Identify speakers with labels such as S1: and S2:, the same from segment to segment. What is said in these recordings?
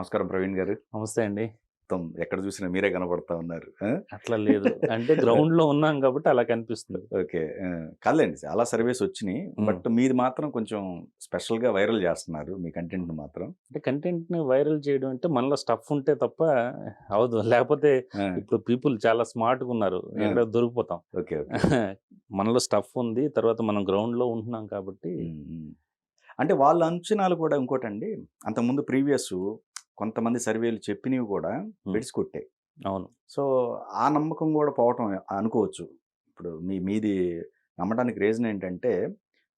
S1: నమస్కారం ప్రవీణ్ గారు.
S2: నమస్తే అండి.
S1: మొత్తం ఎక్కడ చూసినా మీరే కనపడతా ఉన్నారు. ఆ!
S2: అట్లా లేదు. అంటే గ్రౌండ్‌లో ఉన్నాం కాబట్టి అలా కనిపిస్తుంది.
S1: ఓకే. కాదులెండి చాలా సర్వేస్ వచ్చినియి.
S2: హ్మ్.
S1: బట్ మీది మాత్రం కొంచెం స్పెషల్‌గా వైరల్ చేస్తున్నారు మీ కంటెంట్‌ని మాత్రం.
S2: అంటే కంటెంట్‌ని వైరల్ చేయడం అంటే మనలో స్టఫ్ ఉంటే తప్ప అవ్వదు. లేకపోతే
S1: ఆ!
S2: ఇప్పుడు పీపుల్ చాలా స్మార్ట్‌గా ఉన్నారు.
S1: ఆ!
S2: ఎక్కడ దొరికిపోతాం.
S1: ఓకే. ఓకే.
S2: మనలో స్టఫ్ ఉంది. తర్వాత మనం గ్రౌండ్‌లో ఉంటున్నాం కాబట్టి
S1: హ్మ్. హ్మ్. అంటే వాళ్ళ అంచనాలు కూడా ఇంకోటండి. అంతకుముందు కొంతమంది సర్వేలు చెప్పినవి కూడా
S2: హ్మ్.
S1: బెడిసి కొట్టాయి.
S2: అవును.
S1: సో, ఆ నమ్మకం కూడా పోవటం అనుకోవచ్చు. ఇప్పుడు మీది నమ్మడానికి రీజన్ ఏంటంటే,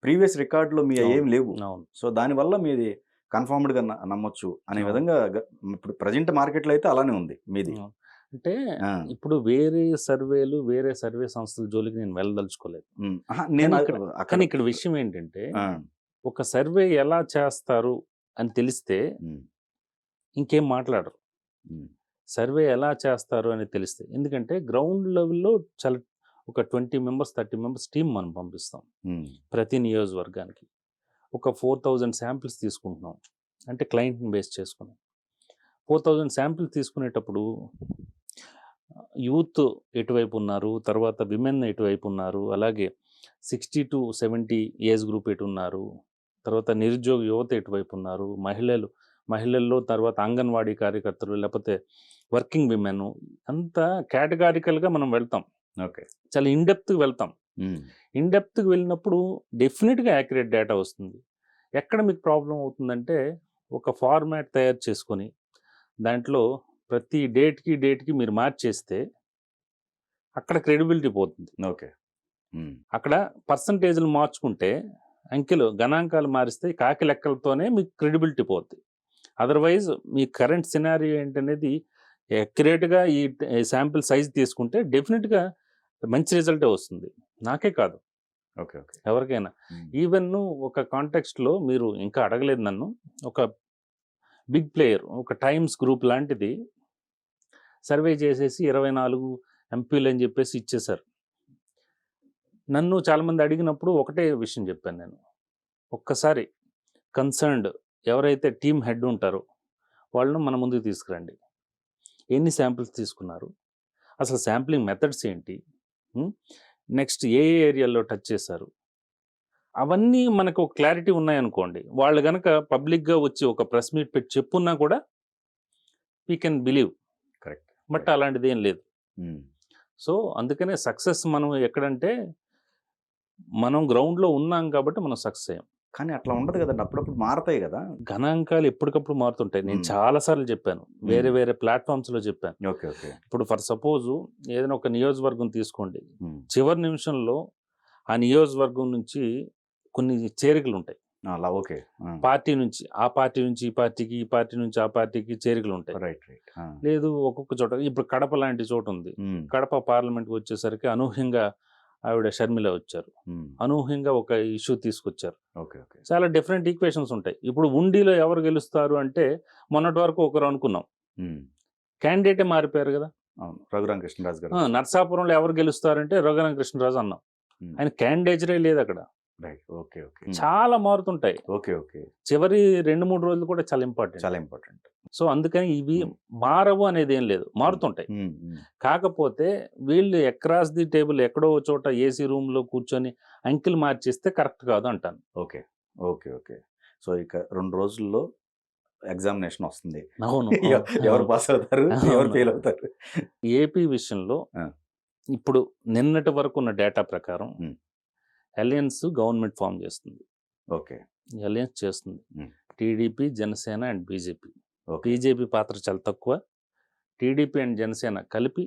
S1: ప్రీవియస్ రికార్డ్‌లో
S2: అవును.
S1: మీయేమి లేవు.
S2: అవును.
S1: సో, దానివల్ల మీది కన్ఫర్మ్డ్‌గా నమ్మొచ్చు అనే
S2: అవును.
S1: విధంగా ఇప్పుడు ప్రెజెంట్ మార్కెట్‌లో అయితే అలానే ఉంది మీది.
S2: అవును. అంటే
S1: ఆ!
S2: ఇప్పుడు వేరే సర్వేలు, వేరే సర్వే సంస్థల జోలికి నేను వెళ్ళదలుచుకోలేదు.
S1: హ్మ్. అహా! నేను
S2: కానీ
S1: అ
S2: ఇక్కడ
S1: అక్కడ
S2: కానీ ఇక్కడ విషయం ఏంటంటే,
S1: ఆ!
S2: ఒక సర్వే ఎలా చేస్తారు అని తెలిస్తే
S1: హ్మ్.
S2: ఇంకేం మాట్లాడరు.
S1: హ్మ్.
S2: సర్వే ఎలా చేస్తారు అని తెలిస్తే. ఎందుకంటే గ్రౌండ్ లెవెల్‌లో చాలా ఒక 20 మెంబర్స్, 30 మెంబర్స్ టీమ్ మనం పంపిస్తాం.
S1: హ్మ్.
S2: ప్రతి నియోజకవర్గానికి. ఒక 4000 శాంపిల్స్ తీసుకుంటున్నాం. అంటే క్లయింట్‌ని బేస్ చేసుకొని. 4000 శాంపిల్స్ తీసుకునేటప్పుడు యూత్ ఎటువైపు ఉన్నారు, తర్వాత విమెన్ ఎటువైపు ఉన్నారు, అలాగే 60-70 ఏజ్ గ్రూప్ ఎటున్నారు, తర్వాత నిరుద్యోగ యువత ఎటువైపు ఉన్నారు, మహిళల్లో తర్వాత అంగన్వాడీ కార్యకర్తలు, లేకపోతే వర్కింగ్ విమెన్ అంతా కేటగారికల్‌గా మనం వెళ్తాం.
S1: ఓకే.
S2: చాలా ఇన్ డెప్త్‌గా వెళ్తాం.
S1: హ్మ్.
S2: ఇన్ డెప్త్‌గా వెళ్ళినప్పుడు డెఫినిట్‌గా యాక్యురేట్ డేటా వస్తుంది. ఎక్కడ మీకు ప్రాబ్లమ్ అవుతుందంటే, ఒక ఫార్మాట్ తయారు చేసుకొని, దాంట్లో ప్రతి డేట్‌కి మీరు మార్చేస్తే, అక్కడ క్రెడిబిలిటీ పోతుంది.
S1: ఓకే. హ్మ్.
S2: అక్కడ పర్సెంటేజ్‌లు మార్చుకుంటే, గణాంకాలు మారిస్తే కాకి లెక్కలతోనే మీకు క్రెడిబిలిటీ పోద్ది. అదర్‌వైజ్ మీ కరెంట్ సినారియో ఏంటనేది యాక్యురేట్‌గా ఈ శాంపిల్ సైజ్ తీసుకుంటే డెఫినిట్‌గా మంచి రిజల్టే వస్తుంది. నాకే కాదు,
S1: ఓకే. ఓకే.
S2: ఎవరికైనా.
S1: హ్మ్.
S2: ఈవెన్ ఒక కాంటెక్స్ట్‌లో మీరు ఇంకా అడగలేదు నన్ను. ఒక బిగ్ ప్లేయర్, ఒక టైమ్స్ గ్రూప్ లాంటిది సర్వే చేసేసి 24 ఎంపీలని చెప్పేసి ఇచ్చేశారు. నన్ను చాలామంది అడిగినప్పుడు ఒకటే విషయం చెప్పాను నేను. ఒక్కసారి కన్సర్న్డ్ ఎవరైతే టీమ్ హెడ్ ఉంటారో వాళ్ళను మన ముందుకు తీసుకురండి. ఎన్ని శాంపిల్స్ తీసుకున్నారు? అసలు శాంప్లింగ్ మెథడ్స్ ఏంటి? హ్మ్. నెక్స్ట్ ఏ ఏరియాలో టచ్ చేశారు? అవన్నీ మనకు క్లారిటీ ఉన్నాయనుకోండి. వాళ్ళు గనక పబ్లిక్‌గా వచ్చి ఒక ప్రెస్ మీట్ పెట్టి చెప్పున్నా కూడా we can believe.
S1: Correct.
S2: But
S1: correct.
S2: అలాంటిదేం లేదు.
S1: హ్మ్.
S2: సో, అందుకనే సక్సెస్ మనం ఎక్కడంటే, మనం గ్రౌండ్‌లో ఉన్నాం కాబట్టి మనం సక్సెస్ అయ్యాం.
S1: కానీ అట్లా ఉండదు గదండీ. అప్పుడప్పుడు మారతాయి గదా!
S2: గణాంకాలు ఎప్పటికప్పుడు మారుతుంటాయి. నేను
S1: హ్మ్.
S2: చాలా సార్లు చెప్పాను.
S1: హ్మ్.
S2: వేరే వేరే ప్లాట్‌ఫార్మ్స్‌లో చెప్పాను.
S1: ఓకే. ఓకే.
S2: ఇప్పుడు ఫర్ సపోజు ఏదైనా ఒక నియోజకవర్గం తీసుకోండి.
S1: హ్మ్.
S2: చివరి నిమిషంలో ఆ నియోజకవర్గం నుంచి కొన్ని చేరికలుంటాయి.
S1: అలా ఓకే. ఆ!
S2: పార్టీ నుంచి, ఆ పార్టీ నుంచి ఈ పార్టీకి, ఈ పార్టీ నుంచి ఆ పార్టీకి చేరికలుంటాయి.
S1: రైట్. రైట్. ఆ!
S2: లేదు ఒక్కొక్క చోట ఇప్పుడు కడప లాంటి చోటుంది.
S1: హ్మ్.
S2: కడప పార్లమెంట్‌కి వచ్చేసరికి అనూహ్యంగా ఆవిడ షర్మిల వచ్చారు.
S1: హ్మ్.
S2: అనూహ్యంగా ఒక ఇష్యూ తీసుకొచ్చారు.
S1: ఓకే. ఓకే.
S2: చాలా డిఫరెంట్ ఈక్వేషన్స్ ఉంటాయి. ఇప్పుడు ఉండిలో ఎవరు గెలుస్తారు అంటే, మొన్నటి వరకు ఒకరు అనుకున్నాం.
S1: హ్మ్.
S2: క్యాండిడేటే మారిపోయారు గదా!
S1: అవును. 'రఘురామ కృష్ణరాజు' గారొచ్చారు.
S2: నరసాపురంలో ఎవరు గెలుస్తారంటే రఘురామ కృష్ణరాజు అన్నాం.
S1: హ్మ్.
S2: ఆయన క్యాండిడేచరే లేదక్కడ.
S1: రైట్. ఓకే. ఓకే. హ్మ్.
S2: చాలా మారుతుంటాయి.
S1: ఓకే. ఓకే.
S2: చివరి 2, 3 రోజులు కూడా చాలా ఇంపార్టెంట్.
S1: చాలా ఇంపార్టెంట్.
S2: సో, అందుకని ఇవి
S1: హ్మ్.
S2: మారవు అనేదేం లేదు.
S1: హ్మ్.
S2: మారుతుంటాయి.
S1: హ్మ్. హ్మ్.
S2: కాకపోతే వీళ్ళు అక్రాస్ ది టేబుల్ ఎక్కడో ఓ చోట ఏసీ రూమ్‌లో కూర్చొని అంకెలు మార్చేస్తే కరెక్ట్ కాదు అంటాను.
S1: ఓకే. ఓకే. ఓకే. సో, ఇక 2 రోజుల్లో ఎగ్జామినేషన్ వస్తుంది.
S2: అవును.
S1: ఎ
S2: అవును.
S1: ఎవరు
S2: అవును.
S1: పాస్ అవుతారు? ఎవరు
S2: అవును.
S1: ఫెయిల్ అవుతారు?
S2: ఏపీ విషయంలో
S1: ఆ!
S2: ఇప్పుడు నిన్నటి వరకున్న డేటా ప్రకారం
S1: హ్మ్.
S2: అలయన్స్ గవర్నమెంట్ ఫార్మ్ చేస్తుంది.
S1: ఓకే.
S2: అలయన్స్ చేస్తుంది.
S1: హ్మ్.
S2: TDP, Janasena and BJP.
S1: Okay.
S2: BJP పాత్ర చాలా తక్కువ. టీడీపీ అండ్ జనసేన కలిపి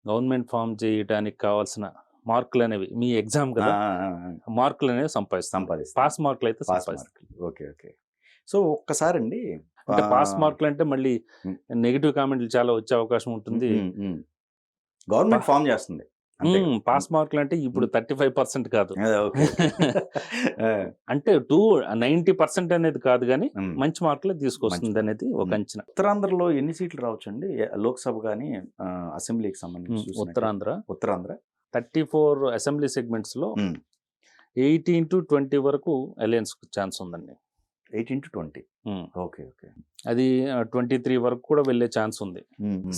S2: గవర్నమెంట్ ఫార్మ్ చేయడానికి కావాల్సిన మార్కులనేవి మీ ఎగ్జామ్
S1: ఆ!
S2: కదా!
S1: ఆ! ఆ! ఆ!
S2: మార్కులనేవి సంపాదిస్తుంది.
S1: సంపాదిస్తుంది.
S2: పాస్ మార్కులయితే
S1: పాస్
S2: సంపాదిస్తుంది.
S1: మార్కులు. ఓకే. ఓకే. సో, ఒక్కసారండి
S2: అంటే పాస్
S1: ఆహ్,
S2: మార్కులంటే మళ్ళీ
S1: హ్మ్.
S2: నెగెటివ్ కామెంట్‌లు చాలా వచ్చే అవకాశం
S1: హ్మ్.
S2: ఉంటుంది.
S1: హ్మ్. హ్మ్.
S2: పా
S1: గవర్నమెంట్ ఫార్మ్ చేస్తుంది. అంతే కదా!
S2: పాస్ మార్కులంటే ఇప్పుడు
S1: హ్మ్.
S2: 35% కాదు.
S1: అదే. ఓకే. ఓకే. ఆ!
S2: అంటే 90% అనేది కాదు గానీ,
S1: హ్మ్.
S2: మంచి మార్కులే
S1: మంచి మార్క్.
S2: తీసుకొస్తుందనేది ఒక
S1: హ్మ్.
S2: అంచనా.
S1: ఉత్తరాంధ్రలో ఎన్ని సీట్లు రావచ్చండి? లోక్‌సభ గాని, అసెంబ్లీకి సంబంధించి చూసినట్టయితే?
S2: ఉత్తరాంధ్ర
S1: ఉత్తరాంధ్ర?
S2: 34 అసెంబ్లీ సెగ్మెంట్స్‌లో
S1: హ్మ్.
S2: 18-20 వరకు అలయన్స్‌కి ఛాన్స్ ఉందండి.
S1: 18 to 20.
S2: ఉమ్.
S1: Okay okay.
S2: అది 23 వరకు కూడా వెళ్ళే ఛాన్స్ ఉంది.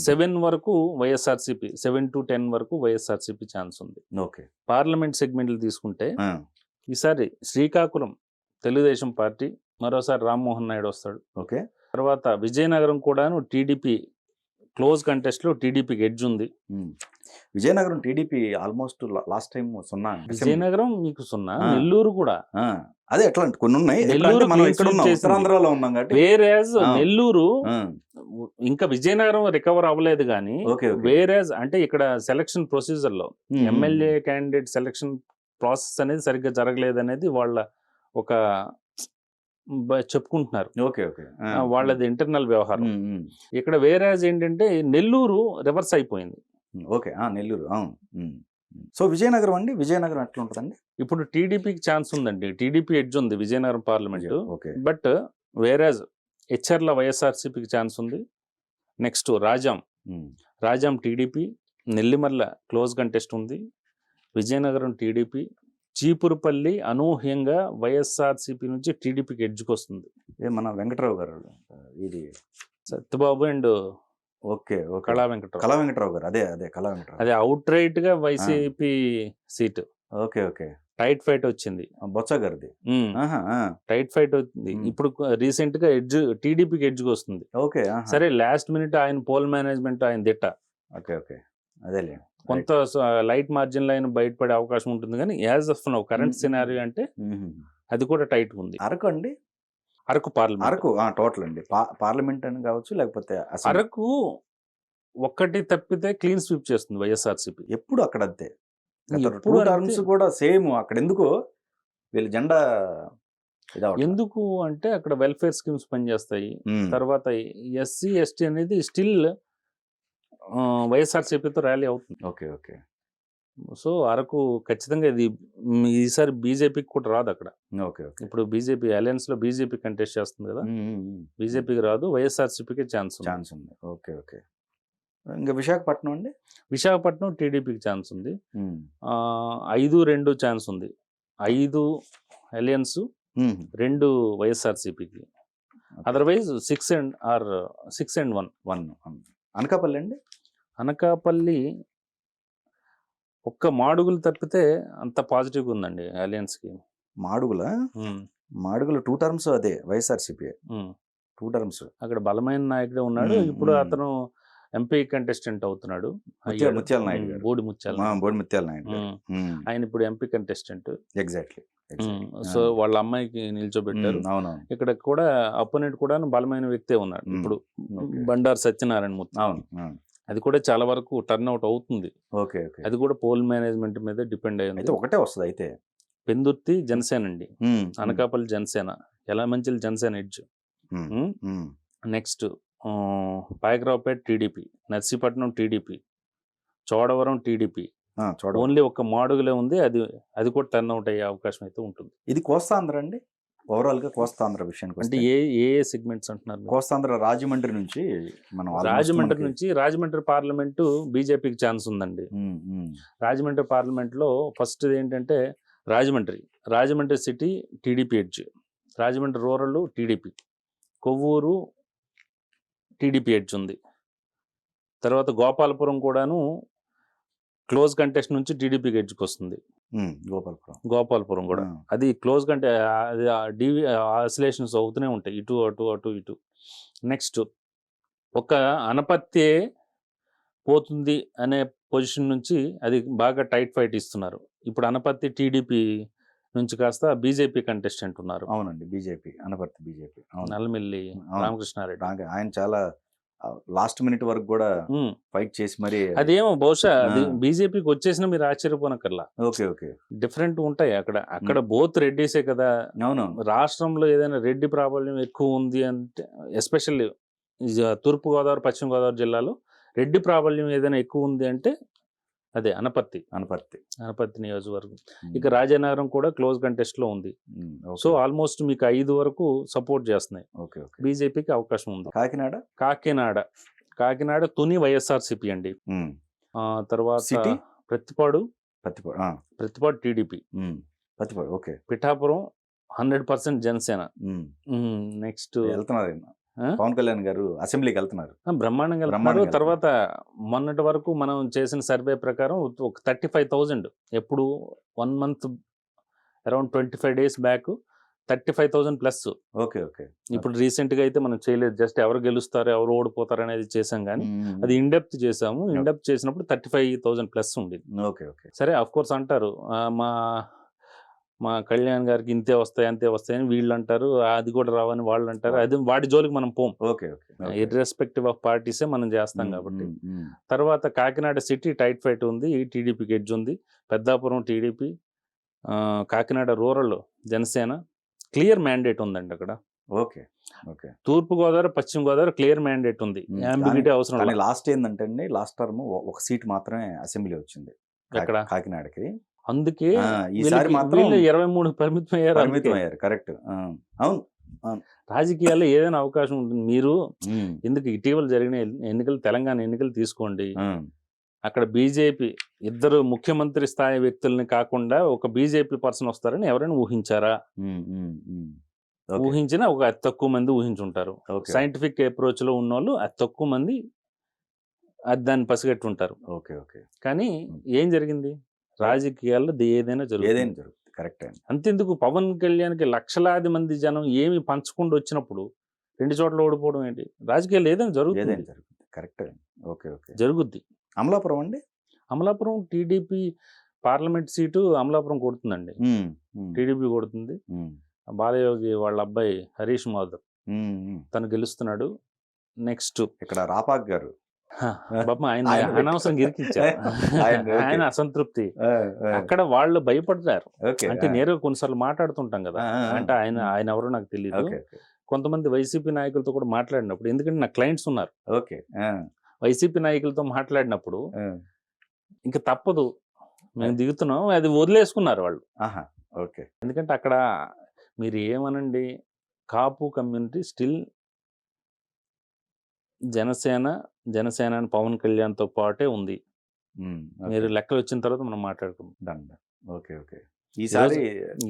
S2: 7 వరకు వైఎస్ఆర్సీపీ, 7 to 10 వరకు వైఎస్ఆర్సీపీ ఛాన్స్ ఉంది.
S1: ఓకే.
S2: పార్లమెంట్ సెగ్మెంట్లు తీసుకుంటే
S1: ఆ,
S2: ఈసారి శ్రీకాకుళం తెలుగుదేశం పార్టీ, మరోసారి రామ్మోహన్ నాయుడు వస్తాడు.
S1: ఓకే.
S2: తర్వాత విజయనగరం కూడాను టీడీపీ క్లోజ్ కంటెస్ట్లో టీడీపీకి ఎడ్జ్ ఉంది.
S1: Vizianagaram TDP almost last time 0.
S2: Vizianagaram మీకు 0,
S1: ఆ.
S2: నెల్లూరు కూడా.
S1: అదే ఎట్లా అంటే కొన్ని ఉన్నాయి.
S2: నెల్లూరు
S1: ఎట్లా అంటే మనం
S2: clean
S1: ఇక్కడ
S2: sweep
S1: ఉన్నాం,
S2: చేసింది.
S1: ఉత్తరాంధ్రలో ఉన్నాం కాబట్టి.
S2: వేరేజ్
S1: ఆ.
S2: నెల్లూరు
S1: ఆ,
S2: ఇంకా విజయనగరం రికవర్ అవ్వలేదు కానీ
S1: ఓకే ఓకే.
S2: వేరేజ్ అంటే ఇక్కడ సెలక్షన్ ప్రొసీజర్ లో ఎమ్మెల్యే క్యాండిడేట్ సెలక్షన్ ప్రాసెస్ అనేది సరిగ్గా జరగలేదు అనేది వాళ్ళ ఒక చెప్పుకుంటున్నారు.
S1: Okay okay.
S2: వాళ్ళది ఇంటర్నల్ వ్యవహారం. ఇక్కడ వేరేజ్ ఏంటంటే నెల్లూరు రివర్స్ అయిపోయింది.
S1: ఓకే. నెల్లూరు. అవును. సో విజయనగరం అండి, విజయనగరం ఎట్లా ఉంటుందండి?
S2: ఇప్పుడు టీడీపీకి ఛాన్స్ ఉందండి. టీడీపీ ఎడ్జ్ ఉంది విజయనగరం పార్లమెంటు.
S1: ఓకే.
S2: బట్ వేరేజ్ హెచ్ఆర్ల వైఎస్ఆర్సీపీకి ఛాన్స్ ఉంది. Next Rajam TDP, Nellimarla close contest ఉంది. విజయనగరం టీడీపీ, చీపురుపల్లి అనూహ్యంగా వైఎస్ఆర్సీపీ నుంచి టీడీపీకి ఎడ్జ్కి వస్తుంది.
S1: మన వెంకటరావు గారు ఇది
S2: Satyababu and
S1: okay okay.
S2: Kala Venkatarao.
S1: Kala Venkatarao గారు, అదే అదే కళా వెంకటరావు.
S2: అదే అవుట్ రైట్ గా YCP seat.
S1: Okay okay.
S2: Tight fight వచ్చింది.
S1: బొత్స గారిది.
S2: టైట్ ఫైట్ వచ్చింది. ఇప్పుడు రీసెంట్ గా ఎడ్జ్ టీడీపీకి ఎడ్జ్కి వస్తుంది.
S1: ఓకే.
S2: సరే లాస్ట్ మినిట్ ఆయన పోల్ మేనేజ్మెంట్ ఆయన దిట్ట.
S1: Okay okay. అదేలే.
S2: కొంత లైట్ మార్జిన్ లో ఆయన బయటపడే అవకాశం ఉంటుంది కానీ as of now current scenario అంటే అది కూడా టైట్ ఉంది.
S1: అరకు అండి,
S2: అరకు పార్లమెంట్.
S1: అరకు టోటల్ అండి, పార్లమెంట్ అని కావచ్చు లేకపోతే
S2: అరకు ఒక్కటి తప్పితే క్లీన్ స్వీప్ చేస్తుంది వైఎస్ఆర్సీపీ.
S1: ఎప్పుడు అక్కడ అంతే.
S2: ఎప్పుడు
S1: టర్మ్స్ కూడా సేమ్. అక్కడ ఎందుకు వీళ్ళ జెండా
S2: ఎందుకు అంటే అక్కడ వెల్ఫేర్ స్కీమ్స్ పనిచేస్తాయి. తర్వాత ఎస్సీ ఎస్టీ అనేది స్టిల్ వైఎస్ఆర్సీపీతో ర్యాలీ అవుతుంది.
S1: Okay okay.
S2: సో అరకు ఖచ్చితంగా ఇది ఈసారి బీజేపీకి కూడా రాదు అక్కడ.
S1: Okay okay.
S2: ఇప్పుడు బీజేపీ అలయన్స్ లో బీజేపీ కంటెస్ట్ చేస్తుంది కదా, బీజేపీకి రాదు, వైఎస్ఆర్సీపీకి ఛాన్స్
S1: ఉంది. Okay okay. ఇంకా విశాఖపట్నం అండి,
S2: విశాఖపట్నం టీడీపీకి ఛాన్స్ ఉంది. 5-2 ఛాన్స్ ఉంది. 5 అలయన్స్, 2 వైఎస్ఆర్సీపీకి. అదర్వైజ్ 6-1.
S1: అనకాపల్లి అండి,
S2: అనకాపల్లి ఒక్క మాడుగులు తప్పితే అంత పాజిటివ్గా ఉందండి అలయన్స్కి.
S1: మాడుగుల 2 టర్మ్స్ అదే వైఎస్ఆర్సీపీ 2 టర్మ్స్.
S2: అక్కడ బలమైన నాయకుడే ఉన్నాడు. ఇప్పుడు అతను ఎంపీ కంటెస్టెంట్ అవుతున్నాడు.
S1: ముత్యాల నాయుడు గారు, బోడి ముత్యాల నాయుడు.
S2: ఆయన ఇప్పుడు ఎంపీ కంటెస్టెంట్.
S1: ఎగ్జాక్ట్లీ.
S2: సో వాళ్ళ అమ్మాయికి నిల్చోబెట్టారు. ఇక్కడ కూడా అపోనెంట్ కూడా బలమైన వ్యక్తే ఉన్నాడు ఇప్పుడు, బండారు సత్యనారాయణ మూర్తి. అది కూడా చాలా వరకు టర్న్ అవుట్ అవుతుంది.
S1: ఓకే.
S2: అది కూడా పోల్ మేనేజ్మెంట్ మీద డిపెండ్ అయ్యింది.
S1: ఒకటే వస్తుంది అయితే.
S2: పెందుర్తి జనసేన అండి, Anakapalli Janasena, Yelamanchili Janasena edge. Next Payakaraopeta TDP, Narsipatnam TDP, Chodavaram TDP. Only ఒక మాడుగులే ఉంది, అది కూడా టర్న్ అవుట్ అయ్యే అవకాశం అయితే ఉంటుంది.
S1: ఇది కోస్తాంధ్ర అండి, ఓవరాల్ గా కోస్తాంధ్ర విషయానికి
S2: అంటే ఏ సెగ్మెంట్స్ అంటున్నారు?
S1: కోస్తాంధ్ర రాజమండ్రి నుంచి
S2: రాజమండ్రి పార్లమెంటు బీజేపీకి ఛాన్స్ ఉందండి. రాజమండ్రి పార్లమెంట్ లో ఫస్ట్ ఏంటంటే Rajahmundry city TDP edge, Rajahmundry rural TDP, Kovvur TDP edge ఉంది. తర్వాత గోపాలపురం కూడాను క్లోజ్ కంటెస్ట్ నుంచి టీడీపీకి ఎడ్జ్కి వస్తుంది. గోపాలపురం కూడా అది క్లోజ్ కంటే అది ఆసిలేషన్స్ అవుతూనే ఉంటాయి, ఇటు అటు అటు ఇటు. నెక్స్ట్ ఒక అనపత్తే పోతుంది అనే పొజిషన్ నుంచి అది బాగా టైట్ ఫైట్ ఇస్తున్నారు. ఇప్పుడు అనపత్తి టీడీపీ నుంచి కాస్త బీజేపీ కంటెస్టెంట్ ఉన్నారు.
S1: అవునండి, బీజేపీ, అనపర్తి బీజేపీ,
S2: నల్లమిల్లి రామకృష్ణారెడ్డి.
S1: ఆయన చాలా లాస్ట్ మినిట్ వరకు కూడా ఫైట్ చేసి మరి
S2: అదేమో బహుశా బీజేపీకి వచ్చేసినా మీరు ఆశ్చర్యపోనక్కర్లా.
S1: Okay okay.
S2: డిఫరెంట్ ఉంటాయి అక్కడ బోత్ రెడ్డిసే కదా.
S1: అవును.
S2: రాష్ట్రంలో ఏదైనా రెడ్డి ప్రాబల్యం ఎక్కువ ఉంది అంటే, ఎస్పెషల్లీ తూర్పు గోదావరి పశ్చిమ గోదావరి జిల్లాలో రెడ్డి ప్రాబల్యం ఏదైనా ఎక్కువ ఉంది అంటే అదే అనపర్తి నియోజకవర్గం. ఇక రాజానగరం కూడా క్లోజ్ కంటెస్ట్ లో ఉంది. సో ఆల్మోస్ట్ మీకు 5 వరకు సపోర్ట్ చేస్తున్నాయి. బీజేపీకి అవకాశం ఉంది. కాకినాడ తుని వైఎస్ఆర్సీపీ అండి. తర్వాత ప్రతిపాడు టీడీపీ, పిఠాపురం 100% జనసేన. నెక్స్ట్
S1: వెళ్తున్నారు ఆయన. పవన్ కళ్యాణ్ గారు అసెంబ్లీకి వెళ్తున్నారు.
S2: బ్రహ్మాండంగా వెళ్తున్నారు. తర్వాత మొన్నటి వరకు మనం చేసిన సర్వే ప్రకారం ఒక 35,000 ఎప్పుడు 1 month around 25 days back 35,000 plus.
S1: Okay okay.
S2: ఇప్పుడు రీసెంట్గా అయితే మనం చేయలేదు, జస్ట్ ఎవరు గెలుస్తారు ఎవరు ఓడిపోతారు అనేది చేసాం, కానీ అది ఇన్డెప్త్ చేసాము. ఇన్డెప్త్ చేసినప్పుడు 35,000 ప్లస్ ఉండేది.
S1: Okay okay.
S2: సరే, అఫ్ కోర్స్ అంటారు మా కళ్యాణ్ గారికి ఇంతే వస్తాయి అంతే వస్తాయని వీళ్ళు అంటారు, అది కూడా రావని వాళ్ళు అంటారు. అది వాటి జోలికి మనం పోం.
S1: Okay okay.
S2: ఇర్రెస్పెక్టివ్ ఆఫ్ పార్టీసే మనం చేస్తాం కాబట్టి. తర్వాత కాకినాడ సిటీ టైట్ ఫైట్ ఉంది, టీడీపీకి ఎడ్జ్ ఉంది. Peddapuram TDP, Kakinada rural Janasena. Clear mandate ఉందండి అక్కడ.
S1: Okay okay.
S2: Thoorpu Godavari Paschima Godavari clear mandate ఉంది, అంబిగ్యూటీ అవసరం లేదు.
S1: లాస్ట్ ఏంటంటే అండి, లాస్ట్ టర్మ్ ఒక సీట్ మాత్రమే అసెంబ్లీ వచ్చింది
S2: ఎక్కడ,
S1: కాకినాడకి.
S2: అందుకే
S1: ఈసారి మాత్రం
S2: 23 పరిమితం అయ్యారు.
S1: కరెక్ట్. అవును,
S2: రాజకీయాల్లో ఏదైనా అవకాశం ఉంటుంది. మీరు ఎందుకు ఇటీవల జరిగిన ఎన్నికలు, తెలంగాణ ఎన్నికలు తీసుకోండి, అక్కడ బీజేపీ ఇద్దరు ముఖ్యమంత్రి స్థాయి వ్యక్తుల్ని కాకుండా ఒక బీజేపీ పర్సన్ వస్తారని ఎవరైనా ఊహించారా? ఊహించినా ఒక అతి తక్కువ మంది ఊహించుంటారు. సైంటిఫిక్ అప్రోచ్ లో ఉన్న వాళ్ళు అతి తక్కువ మంది దాన్ని పసిగట్టి ఉంటారు. కానీ ఏం జరిగింది? రాజకీయాల్లో ఏదైనా జరుగుతుంది.
S1: కరెక్ట్.
S2: అంతెందుకు, పవన్ కళ్యాణ్కి లక్షలాది మంది జనం ఏమి పంచకుండా వచ్చినప్పుడు 2 చోట్ల ఓడిపోవడం ఏంటి? రాజకీయాలు ఏదైనా జరుగుతుంది.
S1: కరెక్ట్. Okay okay.
S2: జరుగుద్ది.
S1: అమలాపురం అండి,
S2: అమలాపురం టీడీపీ పార్లమెంట్ సీటు అమలాపురం కొడుతుందండి. టీడీపీ కొడుతుంది. బాలయోగి వాళ్ళ అబ్బాయి హరీష్ మాధవ్ తను గెలుస్తున్నాడు. నెక్స్ట్
S1: ఇక్కడ రాపాక్ గారు
S2: ఆయన అనవసరం గిరికిచ్చారు, ఆయన అసంతృప్తి. అక్కడ వాళ్ళు భయపడతారు. అంటే నేరుగా కొన్నిసార్లు మాట్లాడుతుంటాం కదా, అంటే ఆయన ఎవరో నాకు తెలియదు. కొంతమంది వైసీపీ నాయకులతో కూడా మాట్లాడినప్పుడు, ఎందుకంటే నా క్లయింట్స్ ఉన్నారు, వైసీపీ నాయకులతో మాట్లాడినప్పుడు ఇంకా తప్పదు, మేము దిగుతున్నాం, అది వదిలేసుకున్నారు వాళ్ళు. ఎందుకంటే అక్కడ మీరు ఏమనండి, కాపు కమ్యూనిటీ స్టిల్ జనసేన పవన్ కళ్యాణ్తో పాటే ఉంది. మీరు లెక్కలు వచ్చిన తర్వాత మనం మాట్లాడుకుందాం.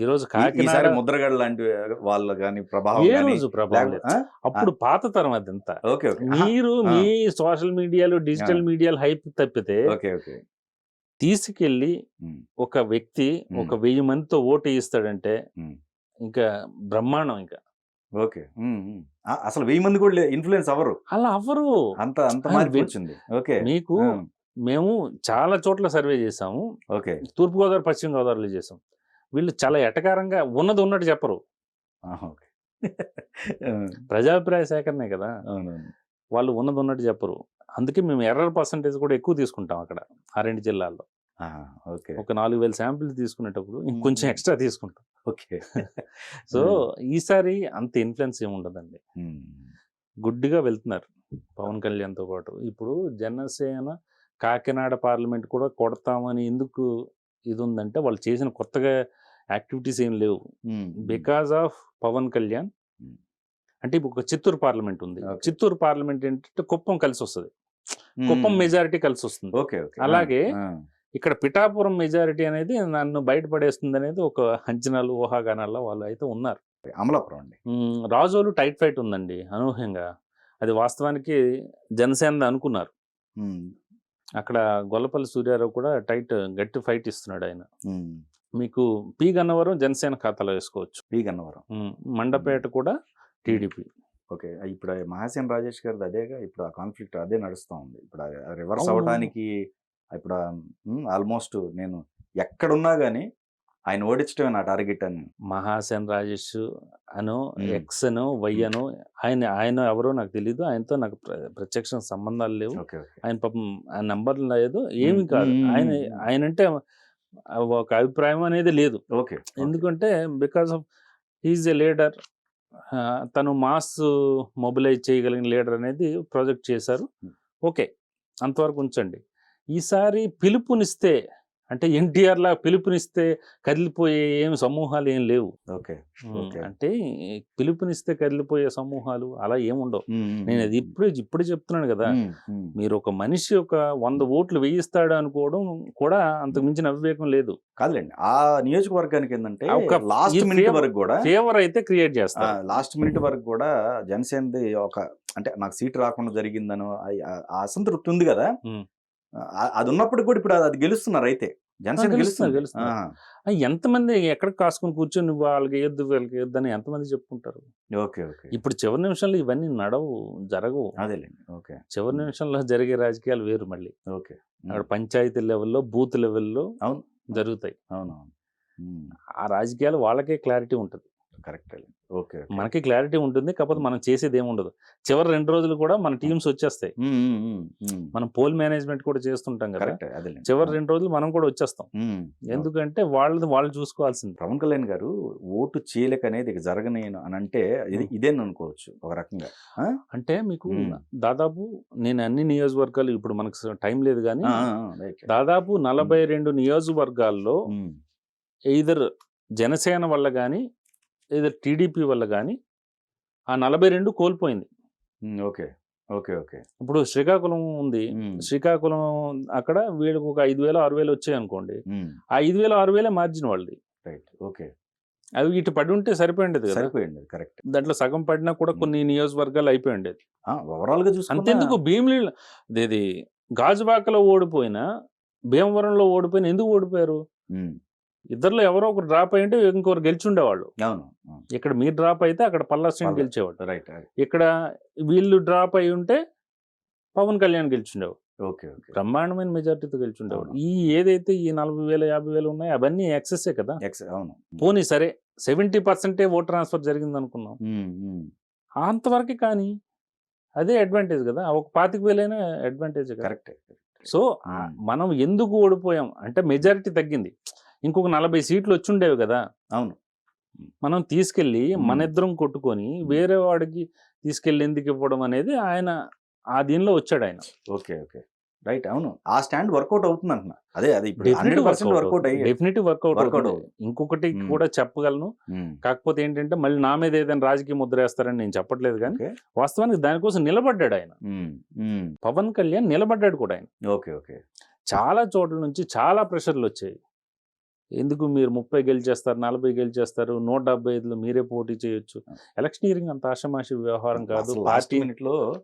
S2: ఈరోజు కాకినాడ
S1: ముద్రగడ లాంటి వాళ్ళు కానీ
S2: ప్రభావం అప్పుడు పాత తరం అదంతా. మీరు మీ సోషల్ మీడియాలో డిజిటల్ మీడియాలో హైప్ తప్పితే తీసుకెళ్ళి ఒక వ్యక్తి ఒక 1000 మందితో ఓటు వేయిస్తాడంటే ఇంకా బ్రహ్మాండం. ఇంకా
S1: అసలు 1000 మంది కూడా ఇన్ఫ్లుయెన్స్ అవ్వరు,
S2: అలా అవ్వరు.
S1: అంత మార్పు వచ్చింది.
S2: మీకు మేము చాలా చోట్ల సర్వే చేసాము. తూర్పుగోదావరి పశ్చిమ గోదావరిలో చేసాం. వీళ్ళు చాలా ఎటకారంగా ఉన్నది ఉన్నట్టు చెప్పరు. ప్రజాభిప్రాయ సేకరణే కదా, వాళ్ళు ఉన్నది ఉన్నట్టు చెప్పరు. అందుకే మేము ఎర్రర్ పర్సంటేజ్ కూడా ఎక్కువ తీసుకుంటాం అక్కడ ఆ 2 జిల్లాల్లో. ఒక 4000 శాంపిల్స్ తీసుకునేటప్పుడు ఇంకొంచెం ఎక్స్ట్రా తీసుకుంటాం. సో ఈసారి అంత ఇన్ఫ్లుయెన్స్ ఏమి ఉండదండి, గుడ్డిగా వెళ్తున్నారు పవన్ కళ్యాణ్తో పాటు. ఇప్పుడు జనసేన కాకినాడ పార్లమెంట్ కూడా కొడతామని ఎందుకు ఇది ఉందంటే, వాళ్ళు చేసిన కొత్తగా యాక్టివిటీస్ ఏం లేవు, బికాస్ ఆఫ్ పవన్ కళ్యాణ్. అంటే ఇప్పుడు ఒక చిత్తూరు పార్లమెంట్ ఉంది, చిత్తూరు పార్లమెంట్ ఏంటంటే కుప్పం కలిసి వస్తుంది, కుప్పం మెజారిటీ కలిసి వస్తుంది. అలాగే ఇక్కడ పిఠాపురం మెజారిటీ అనేది నన్ను బయటపడేస్తుంది అనేది ఒక అంచనాలు ఊహాగానాల్లో వాళ్ళు అయితే ఉన్నారు.
S1: అమలాపురం అండి,
S2: రాజోలు టైట్ ఫైట్ ఉందండి అనూహ్యంగా. అది వాస్తవానికి జనసేన అనుకున్నారు. అక్కడ గొల్లపల్లి సూర్యారావు కూడా గట్టి ఫైట్ ఇస్తున్నాడు ఆయన. మీకు పి గన్నవరం జనసేన ఖాతాలో వేసుకోవచ్చు,
S1: పి గన్నవరం.
S2: మండపేట కూడా టీడీపీ.
S1: ఇప్పుడు మహాసేన రాజేష్ గారిది అదేగా, ఇప్పుడు ఆ కాన్ఫ్లిక్ట్ అదే నడుస్తూ ఉంది. ఇప్పుడు రివర్స్ అవడానికి ఇప్పుడు ఆల్మోస్ట్ నేను ఎక్కడున్నా కానీ ఆయన ఓడించడమే నా టార్గెట్ అని.
S2: మహాసేన రాజేష్ అను, ఎక్స్ అను, వై అను, ఆయన ఎవరో నాకు తెలీదు, ఆయనతో నాకు ప్రత్యక్ష సంబంధాలు లేవు. ఆయన పాపం ఆ నంబర్ లేదు, ఏమి కాదు. ఆయన అంటే ఒక అభిప్రాయం అనేది లేదు. ఎందుకంటే because of he is a leader, తను మాస్ మొబిలైజ్ చేయగలిగిన లీడర్ అనేది ప్రాజెక్ట్ చేశారు. ఓకే, అంతవరకు ఉంచండి. ఈసారి పిలుపునిస్తే అంటే ఎన్టీఆర్ లా పిలుపునిస్తే కదిలిపోయే ఏం సమూహాలు ఏం లేవు.
S1: ఓకే. ఓకే.
S2: అంటే పిలుపునిస్తే కదిలిపోయే సమూహాలు అలా ఏముండవు. నేను అది ఇప్పుడు చెప్తున్నాను కదా, మీరు ఒక మనిషి ఒక 100 ఓట్లు వేయిస్తాడు అనుకోవడం కూడా అంతకు మించిన అవివేకం లేదు.
S1: కాదులేండి, ఆ నియోజకవర్గానికి ఏంటంటే
S2: ఒక
S1: లాస్ట్ మినిట్ వరకు కూడా
S2: ఫేవర్ అయితే క్రియేట్ చేస్తారు.
S1: లాస్ట్ మినిట్ వరకు కూడా జనసేనది ఒక అంటే నాకు సీట్ రాకుండా జరిగిందనో ఆ అసంతృప్తి ఉంది కదా, అది ఉన్నప్పటికి కూడా ఇప్పుడు అది గెలుస్తున్నారు. అయితే జనసేన గెలుస్తున్నారు.
S2: ఎంతమంది ఎక్కడ కాసుకుని కూర్చొని వాళ్ళకి వేయొద్దు వీళ్ళకి వేయొద్దు అని ఎంతమంది చెప్పుకుంటారు.
S1: ఓకే. ఓకే.
S2: ఇప్పుడు చివరి నిమిషంలో ఇవన్నీ జరగవు.
S1: అదేలేండి. ఓకే.
S2: చివరి నిమిషంలో జరిగే రాజకీయాలు వేరు. మళ్ళీ
S1: ఓకే.
S2: అక్కడ పంచాయతీ లెవెల్లో బూత్ లెవెల్లో
S1: అవును
S2: జరుగుతాయి.
S1: అవునవును.
S2: ఆ రాజకీయాలు వాళ్ళకే క్లారిటీ ఉంటుంది.
S1: కరెక్ట్. ఓకే.
S2: మనకి క్లారిటీ ఉంటుంది, కాకపోతే మనం చేసేది ఏముండదు. చివరి 2 రోజులు కూడా మన టీమ్స్ వచ్చేస్తాయి. మనం పోల్ మేనేజ్మెంట్ కూడా చేస్తుంటాం కదా, చివరి 2 రోజులు మనం కూడా వచ్చేస్తాం. ఎందుకంటే వాళ్ళు చూసుకోవాల్సింది.
S1: పవన్ కళ్యాణ్ గారు ఓటు చీలిక అనేది జరగని అని అంటే ఇదేననుకోవచ్చు ఒక రకంగా.
S2: అంటే మీకు దాదాపు నేను అన్ని నియోజకవర్గాలు ఇప్పుడు మనకు టైం లేదు కానీ దాదాపు 42 నియోజకవర్గాల్లో ఎయిదర్ జనసేన వల్ల కానీ లేదా టీడీపీ వల్ల కానీ ఆ 42 కోల్పోయింది.
S1: ఓకే. ఓకే. ఓకే.
S2: ఇప్పుడు శ్రీకాకుళం ఉంది, శ్రీకాకుళం అక్కడ వీళ్ళకి ఒక 5,000 6,000 వచ్చాయి అనుకోండి, ఆ 5,000 6,000 మార్జిన్ వాళ్ళది.
S1: ఓకే.
S2: అవి ఇటు పడి ఉంటే సరిపోయింది కదా.
S1: కరెక్ట్.
S2: దాంట్లో సగం పడినా కూడా కొన్ని నియోజకవర్గాలు అయిపోయింది.
S1: ఓవరాల్ గా చూసుకుంటే
S2: అంతెందుకు భీమిలి గాజువాకలో ఓడిపోయినా భీమవరంలో ఓడిపోయినా ఎందుకు ఓడిపోయారు? ఇద్దరులో ఎవరో ఒకరు డ్రాప్ అయ్యింటే ఇంకొకరు గెలిచుండేవాళ్ళు. ఇక్కడ మీరు డ్రాప్ అయితే అక్కడ పల్లా శ్రీని గెలిచేవాడు. ఇక్కడ వీళ్ళు డ్రాప్ అయి ఉంటే పవన్ కళ్యాణ్ గెలిచుండేవాడు. బ్రహ్మాండమైన మెజార్టీతో గెలిచుండేవాడు. ఈ ఏదైతే ఈ 40,000 50,000 ఉన్నాయి అవన్నీ ఎక్సెస్సే కదా. పోనీ సరే 70% ఓట్ ట్రాన్స్ఫర్ జరిగింది అనుకున్నాం, అంతవరకు కానీ అదే అడ్వాంటేజ్ కదా. ఒక 25,000 అడ్వాంటేజ్. కరెక్ట్. సో మనం ఎందుకు ఓడిపోయాం అంటే మెజారిటీ తగ్గింది. ఇంకొక 40 సీట్లు వచ్చి ఉండేవి కదా.
S1: అవును.
S2: మనం తీసుకెళ్ళి మన ఇద్దరం కొట్టుకొని వేరే వాడికి తీసుకెళ్ళి ఎందుకు ఇవ్వడం అనేది ఆయన ఆ దీనిలో వచ్చాడు ఆయన.
S1: ఓకే. ఓకే. రైట్. అవును, ఆ స్టాండ్ వర్కౌట్ అవుతుంది అంటున్నా. అదే ఇప్పుడు 100% వర్కౌట్ అయ్యి
S2: డెఫినెట్లీ వర్కౌట్ అవుతుంది. ఇంకొకటి కూడా చెప్పగలను, కాకపోతే ఏంటంటే మళ్ళీ నా మీద ఏదైనా రాజకీయ ముద్ర వేస్తారని నేను చెప్పట్లేదు, కానీ వాస్తవానికి దానికోసం నిలబడ్డాడు ఆయన. పవన్ కళ్యాణ్ నిలబడ్డాడు కూడా ఆయన.
S1: ఓకే. ఓకే. చాలా
S2: చోట్ల నుంచి చాలా ప్రెషర్లు వచ్చాయి. ఎందుకు మీరు 30 గెలిచేస్తారు, 40 గెలిచేస్తారు, 175లో మీరే పోటీ చేయొచ్చు. ఎలక్షనీరింగ్ అంత ఆషమాషి వ్యవహారం కాదు.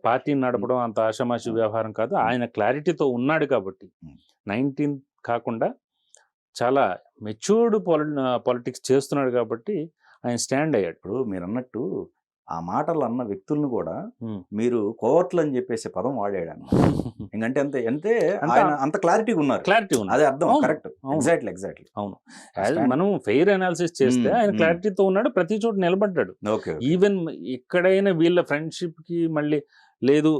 S2: పార్టీని నడపడం అంత ఆషమాషి వ్యవహారం కాదు. ఆయన క్లారిటీతో ఉన్నాడు కాబట్టి 19 కాకుండా చాలా మెచ్యూర్డ్ పాలిటిక్స్ చేస్తున్నాడు కాబట్టి ఆయన స్టాండ్ అయ్యాడు.
S1: ఇప్పుడు మీరు అన్నట్టు ఆ మాటలు అన్న వ్యక్తులను కూడా మీరు కోవర్ట్లు అని చెప్పేసి పదం వాడాడు అన్న. ఇంకంటే అంతే అంత క్లారిటీ ఉన్నారు. అదే అర్థం. కరెక్ట్. ఎగ్జాక్ట్లీ.
S2: అవును, మనం ఫెయిర్ అనాలిసిస్ చేస్తే ఆయన క్లారిటీతో ఉన్నాడు, ప్రతి చోట నిలబడ్డాడు. ఈవెన్ ఎక్కడైనా వీళ్ళ ఫ్రెండ్షిప్ కి మళ్ళీ లేదు,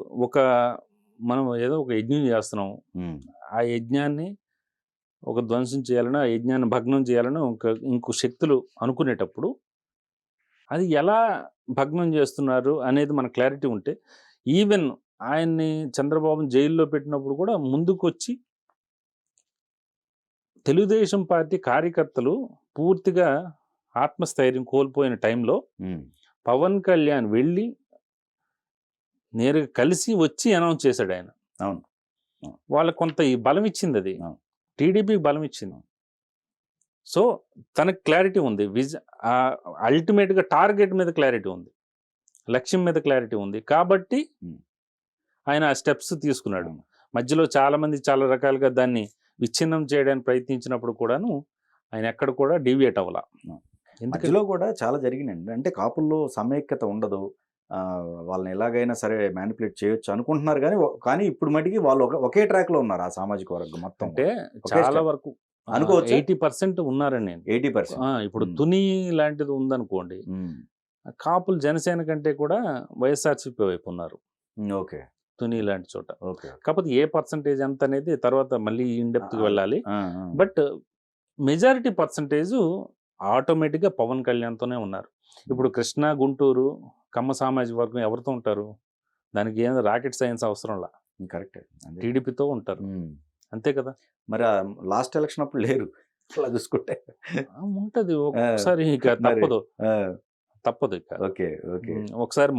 S2: మనం ఏదో ఒక యజ్ఞం చేస్తున్నాం, ఆ యజ్ఞాన్ని ఒక ధ్వంసం చేయాలని, ఆ యజ్ఞాన్ని భగ్నం చేయాలని ఇంకో శక్తులు అనుకునేటప్పుడు అది ఎలా భగ్నం చేస్తున్నారు అనేది మన క్లారిటీ ఉంటే, ఈవెన్ ఆయన్ని చంద్రబాబుని జైల్లో పెట్టినప్పుడు కూడా ముందుకొచ్చి తెలుగుదేశం పార్టీ కార్యకర్తలు పూర్తిగా ఆత్మస్థైర్యం కోల్పోయిన టైంలో పవన్ కళ్యాణ్ వెళ్ళి నేరుగా కలిసి వచ్చి అనౌన్స్ చేశాడు ఆయన. వాళ్ళకు కొంత బలం ఇచ్చింది, అది టీడీపీకి బలం ఇచ్చింది. సో తనకు క్లారిటీ ఉంది, అల్టిమేట్గా టార్గెట్ మీద క్లారిటీ ఉంది, లక్ష్యం మీద క్లారిటీ ఉంది కాబట్టి ఆయన ఆ స్టెప్స్ తీసుకున్నాడు. మధ్యలో చాలా మంది చాలా రకాలుగా దాన్ని విచ్ఛిన్నం చేయడానికి ప్రయత్నించినప్పుడు కూడాను ఆయన ఎక్కడ కూడా డీవియేట్ అవ్వాల.
S1: మధ్యలో కూడా చాలా జరిగినాయండి. అంటే కాపుల్లో సమైక్యత ఉండదు, వాళ్ళని ఎలాగైనా సరే మ్యానిపులేట్ చేయొచ్చు అనుకుంటున్నారు, కానీ ఇప్పుడు మటుకి వాళ్ళు ఒకే ట్రాక్ లో ఉన్నారు. ఆ సామాజిక వర్గం మొత్తం
S2: అంటే చాలా వరకు అనుకోవచ్చు 80% ఉన్నారని నేను.
S1: 80%.
S2: ఇప్పుడు తుని లాంటిది ఉందనుకోండి, కాపులు జనసేన కంటే కూడా వైఎస్ఆర్సీపీ వైపు ఉన్నారు.
S1: ఓకే.
S2: తుని లాంటి చోట. కాకపోతే ఏ పర్సంటేజ్ ఎంత అనేది తర్వాత మళ్ళీ ఇన్డెప్త్కి వెళ్ళాలి. బట్ మెజారిటీ పర్సంటేజ్ ఆటోమేటిక్గా పవన్ కళ్యాణ్తోనే ఉన్నారు. ఇప్పుడు కృష్ణా, గుంటూరు, కమ్మ సామాజిక వర్గం ఎవరితో ఉంటారు? దానికి ఏదో రాకెట్ సైన్స్ అవసరంలా.
S1: కరెక్ట్.
S2: టీడీపీతో ఉంటారు. అంతే కదా.
S1: మరి లాస్ట్ ఎలక్షన్ అప్పుడు లేరు అలా చూసుకుంటే.
S2: ఉంటది ఒక్కొక్కసారి, ఇక
S1: మరి
S2: తప్పదు ఇక.
S1: ఓకే ఓకే
S2: ఒకసారి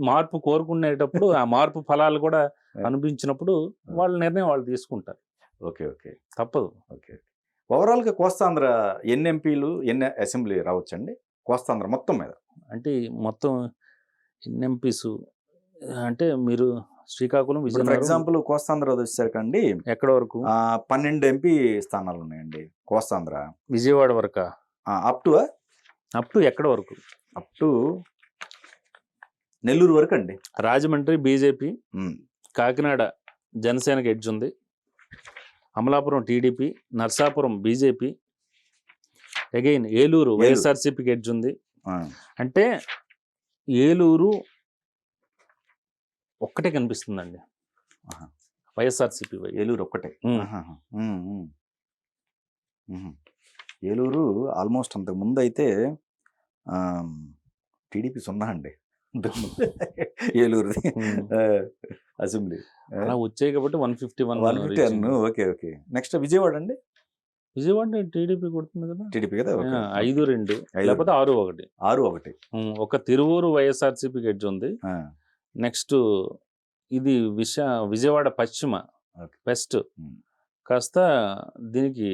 S2: మార్పు కోరుకునేటప్పుడు ఆ మార్పు ఫలాలు కూడా అనిపించినప్పుడు వాళ్ళ నిర్ణయం వాళ్ళు తీసుకుంటారు.
S1: ఓకే ఓకే
S2: తప్పదు.
S1: ఓకే ఓవరాల్గా కోస్తాంధ్ర ఎన్ని ఎంపీలు ఎన్ని అసెంబ్లీ రావచ్చండి కోస్తాంధ్ర మొత్తం మీద?
S2: అంటే మొత్తం ఎన్ని ఎంపీస్ అంటే మీరు శ్రీకాకుళం,
S1: ఫర్
S2: విజయనగరం
S1: ఎగ్జాంపుల్ కోస్తాంధ్ర వచ్చేసరికండి
S2: ఎక్కడ వరకు?
S1: 12 ఎంపీ స్థానాలు ఉన్నాయండి కోస్తాంధ్ర.
S2: విజయవాడ వరకా?
S1: అప్ టు
S2: ఎక్కడ వరకు?
S1: అప్ టు నెల్లూరు వరకు అండి.
S2: రాజమండ్రి బీజేపీ, కాకినాడ జనసేనకి ఎడ్జ్ ఉంది, Amalapuram TDP, Narsapuram BJP, again Eluru వైఎస్ఆర్సీపీకి ఎడ్జ్ ఉంది. అంటే ఏలూరు ఒక్కటే కనిపిస్తుందండి వైఎస్ఆర్సీపీ.
S1: ఏలూరు ఒక్కటే. ఏలూరు ఆల్మోస్ట్ అంతకు ముందు అయితే టీడీపీ 0 అండి ఏలూరుది అసెంబ్లీ.
S2: అలా వచ్చాయి కాబట్టి 151.
S1: ఓకే ఓకే నెక్స్ట్ విజయవాడ అండి.
S2: విజయవాడ టీడీపీ కొడుతుంది కదా.
S1: టీడీపీ కదా.
S2: 5-2 లేకపోతే 6-1.
S1: 6-1.
S2: ఒక తిరువూరు వైఎస్ఆర్సీపీకి ఎడ్జ్ ఉంది. నెక్స్ట్ ఇది విజయవాడ పశ్చిమ వెస్ట్ కాస్త దీనికి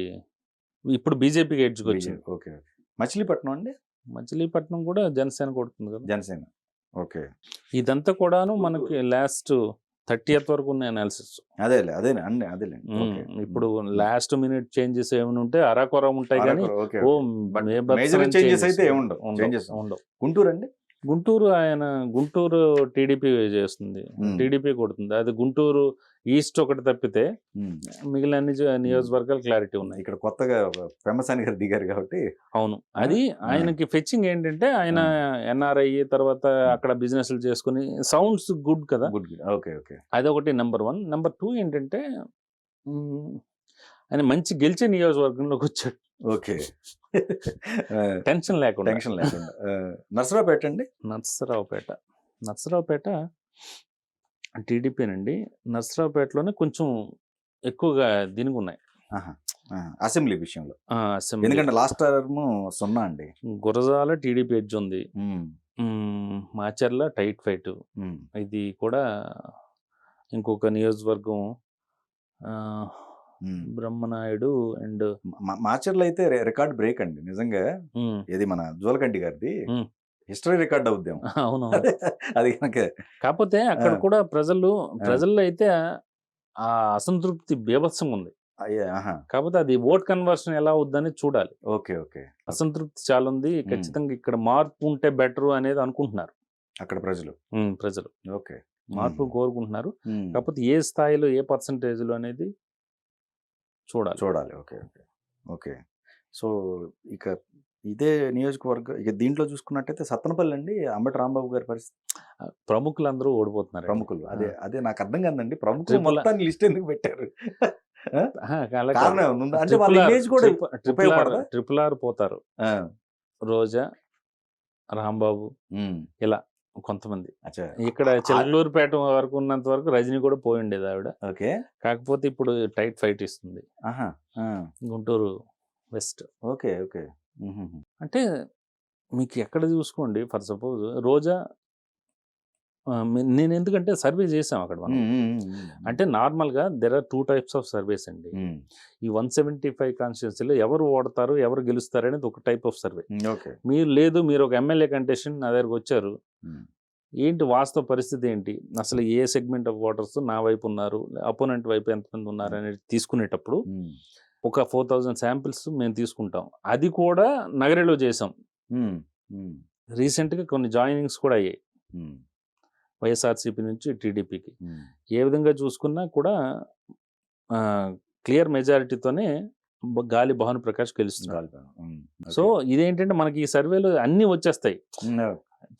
S2: ఇప్పుడు బీజేపీకి ఎడ్జ్కి వచ్చింది.
S1: ఓకే మచిలీపట్నం అండి.
S2: మచిలీపట్నం కూడా జనసేన కొడుతుంది కదా.
S1: జనసేన. ఓకే
S2: ఇదంతా కూడాను మనకి లాస్ట్ 30th వరకు ఉన్న అనాలిసిస్.
S1: అదే
S2: ఇప్పుడు లాస్ట్ మినిట్ చేంజెస్ ఏమైనా ఉంటే అరాకొర ఉంటాయి కానీ
S1: చేంజెస్ అయితే ఉండవు. గుంటూరు అండి.
S2: గుంటూరు టీడీపీ చేస్తుంది, టీడీపీ కొడుతుంది. అది గుంటూరు ఈస్ట్ ఒకటి తప్పితే మిగిలిన అన్ని నియోజకవర్గాలు క్లారిటీ ఉన్నాయి.
S1: ఇక్కడ కొత్తగా పెమ్మసాని గారు దిగారు కాబట్టి.
S2: అవును, అది ఆయనకి ఫెచ్చింగ్ ఏంటంటే ఆయన ఎన్ఆర్ఐ తర్వాత అక్కడ బిజినెస్లు చేసుకుని సౌండ్స్ గుడ్ కదా.
S1: ఓకే ఓకే
S2: అదొకటి నెంబర్ 1. నెంబర్ 2 ఏంటంటే ఆయన మంచి గెలిచే నియోజకవర్గంలోకి వచ్చాడు.
S1: ఓకే
S2: టెన్షన్ లేకుండా.
S1: నర్సరావుపేట అండి.
S2: నర్సరావుపేట టీడీపీనండి. నర్సరావుపేటలోనే కొంచెం ఎక్కువగా దీనికి ఉన్నాయి
S1: అసెంబ్లీ విషయంలో. ఎందుకంటే లాస్ట్ టర్మ్ 0 అండి.
S2: గురజాల టీడీపీ ఎడ్జ్ ఉంది, మాచర్ల టైట్ ఫైట్. ఇది కూడా ఇంకొక నియోజకవర్గం బ్రహ్మనాయుడు అండ్
S1: మాచర్ల అయితే రికార్డ్ బ్రేక్ అండి నిజంగా. ఇది మన జోలకంటి గారిది హిస్టరీ రికార్డ్ అవుద్దాం.
S2: అవును,
S1: అది కనుక.
S2: కాకపోతే అక్కడ కూడా ప్రజల్లో అయితే ఆ అసంతృప్తి బీభత్సంగా ఉంది. కాకపోతే అది ఓట్ కన్వర్షన్ ఎలా అవుద్దని చూడాలి.
S1: ఓకే ఓకే
S2: అసంతృప్తి చాలా ఉంది. ఖచ్చితంగా ఇక్కడ మార్పు ఉంటే బెటర్ అనేది అనుకుంటున్నారు
S1: అక్కడ ప్రజలు.
S2: ఓకే, మార్పు కోరుకుంటున్నారు. కాకపోతే ఏ స్థాయిలో ఏ పర్సంటేజ్లో అనేది చూడాలి.
S1: ఓకే ఓకే ఓకే సో ఇక ఇదే నియోజకవర్గం ఇక దీంట్లో చూసుకున్నట్టయితే సత్తనపల్లి అండి. అంబటి రాంబాబు గారి పరిస్థితి.
S2: ప్రముఖులందరూ ఓడిపోతున్నారు.
S1: ప్రముఖులు అదే నాకు అర్థం కాదండి. ప్రముఖులు మొత్తాన్ని లిస్ట్ ఎందుకు పెట్టారు? అంటే వాళ్ళ ఇమేజ్ కూడా ఉపయోగపడదా?
S2: RRR పోతారు, రోజా, రాంబాబు, ఇలా కొంతమంది. ఇక్కడ చిలకలూరుపేట వరకు ఉన్నంత వరకు రజనీ కూడా పోయి ఉండేది ఆవిడ.
S1: ఓకే,
S2: కాకపోతే ఇప్పుడు టైట్ ఫైట్ ఇస్తుంది గుంటూరు వెస్ట్.
S1: ఓకే ఓకే
S2: అంటే మీకు ఎక్కడ చూసుకోండి, ఫర్ సపోజ్ రోజా, నేను ఎందుకంటే సర్వే చేసాం అక్కడ మనం. అంటే నార్మల్గా there are 2 types of surveys అండి. ఈ 175 కాన్స్టిట్యున్సీలో ఎవరు ఓడతారు ఎవరు గెలుస్తారు అనేది ఒక టైప్ ఆఫ్ సర్వే. మీరు ఒక ఎమ్మెల్యే కంటెస్టెంట్ నా దగ్గరకు వచ్చారు, ఏంటి వాస్తవ పరిస్థితి ఏంటి, అసలు ఏ సెగ్మెంట్ ఆఫ్ ఓటర్స్ నా వైపు ఉన్నారు, అపోనెంట్ వైపు ఎంతమంది ఉన్నారు అనేది తీసుకునేటప్పుడు ఒక 4000 శాంపిల్స్ మేము తీసుకుంటాం. అది కూడా నగరిలో చేసాం. రీసెంట్గా కొన్ని జాయినింగ్స్ కూడా అయ్యాయి వైఎస్ఆర్సీపీ నుంచి టీడీపీకి. ఏ విధంగా చూసుకున్నా కూడా క్లియర్ మెజారిటీతోనే గాలి భానుప్రకాష్ గెలుస్తున్నారు. సో ఇదేంటంటే మనకి ఈ సర్వేలో అన్నీ వచ్చేస్తాయి.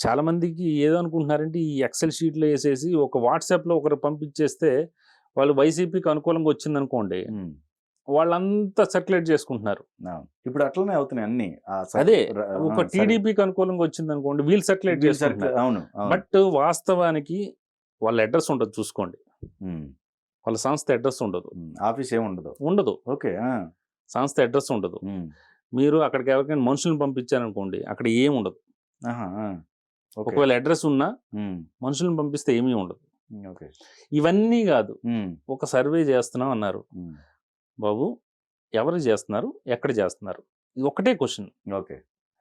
S2: చాలా మందికి ఏదనుకుంటున్నారంటే ఈ ఎక్సెల్ షీట్లో వేసేసి ఒక వాట్సాప్లో ఒకరు పంపించేస్తే వాళ్ళు వైసీపీకి అనుకూలంగా వచ్చిందనుకోండి, వాళ్ళంతా సర్క్యులేట్ చేసుకుంటున్నారు.
S1: ఇప్పుడు అట్లనే అవుతున్నాయి అన్ని.
S2: అదే ఒక టీడీపీకి అనుకూలంగా వచ్చింది అనుకోండి, వీళ్ళు సర్క్యులేట్ చేసుకుంటున్నారు. బట్ వాస్తవానికి వాళ్ళ అడ్రస్ ఉండదు, చూసుకోండి. వాళ్ళ సంస్థ అడ్రస్ ఉండదు.
S1: ఆఫీస్ ఏమి ఉండదు.
S2: ఉండదు.
S1: ఓకే.
S2: సంస్థ అడ్రస్ ఉండదు. మీరు అక్కడికి ఎవరికైనా మనుషులను పంపించారనుకోండి, అక్కడ ఏమి ఉండదు. ఒకవేళ అడ్రస్ ఉన్నా మనుషులను పంపిస్తే ఏమీ ఉండదు.
S1: ఓకే.
S2: ఇవన్నీ కాదు, ఒక సర్వే చేస్తున్నాం అన్నారు. బాబు ఎవరు చేస్తున్నారు, ఎక్కడ చేస్తున్నారు, ఇది ఒకటే క్వశ్చన్.
S1: ఓకే.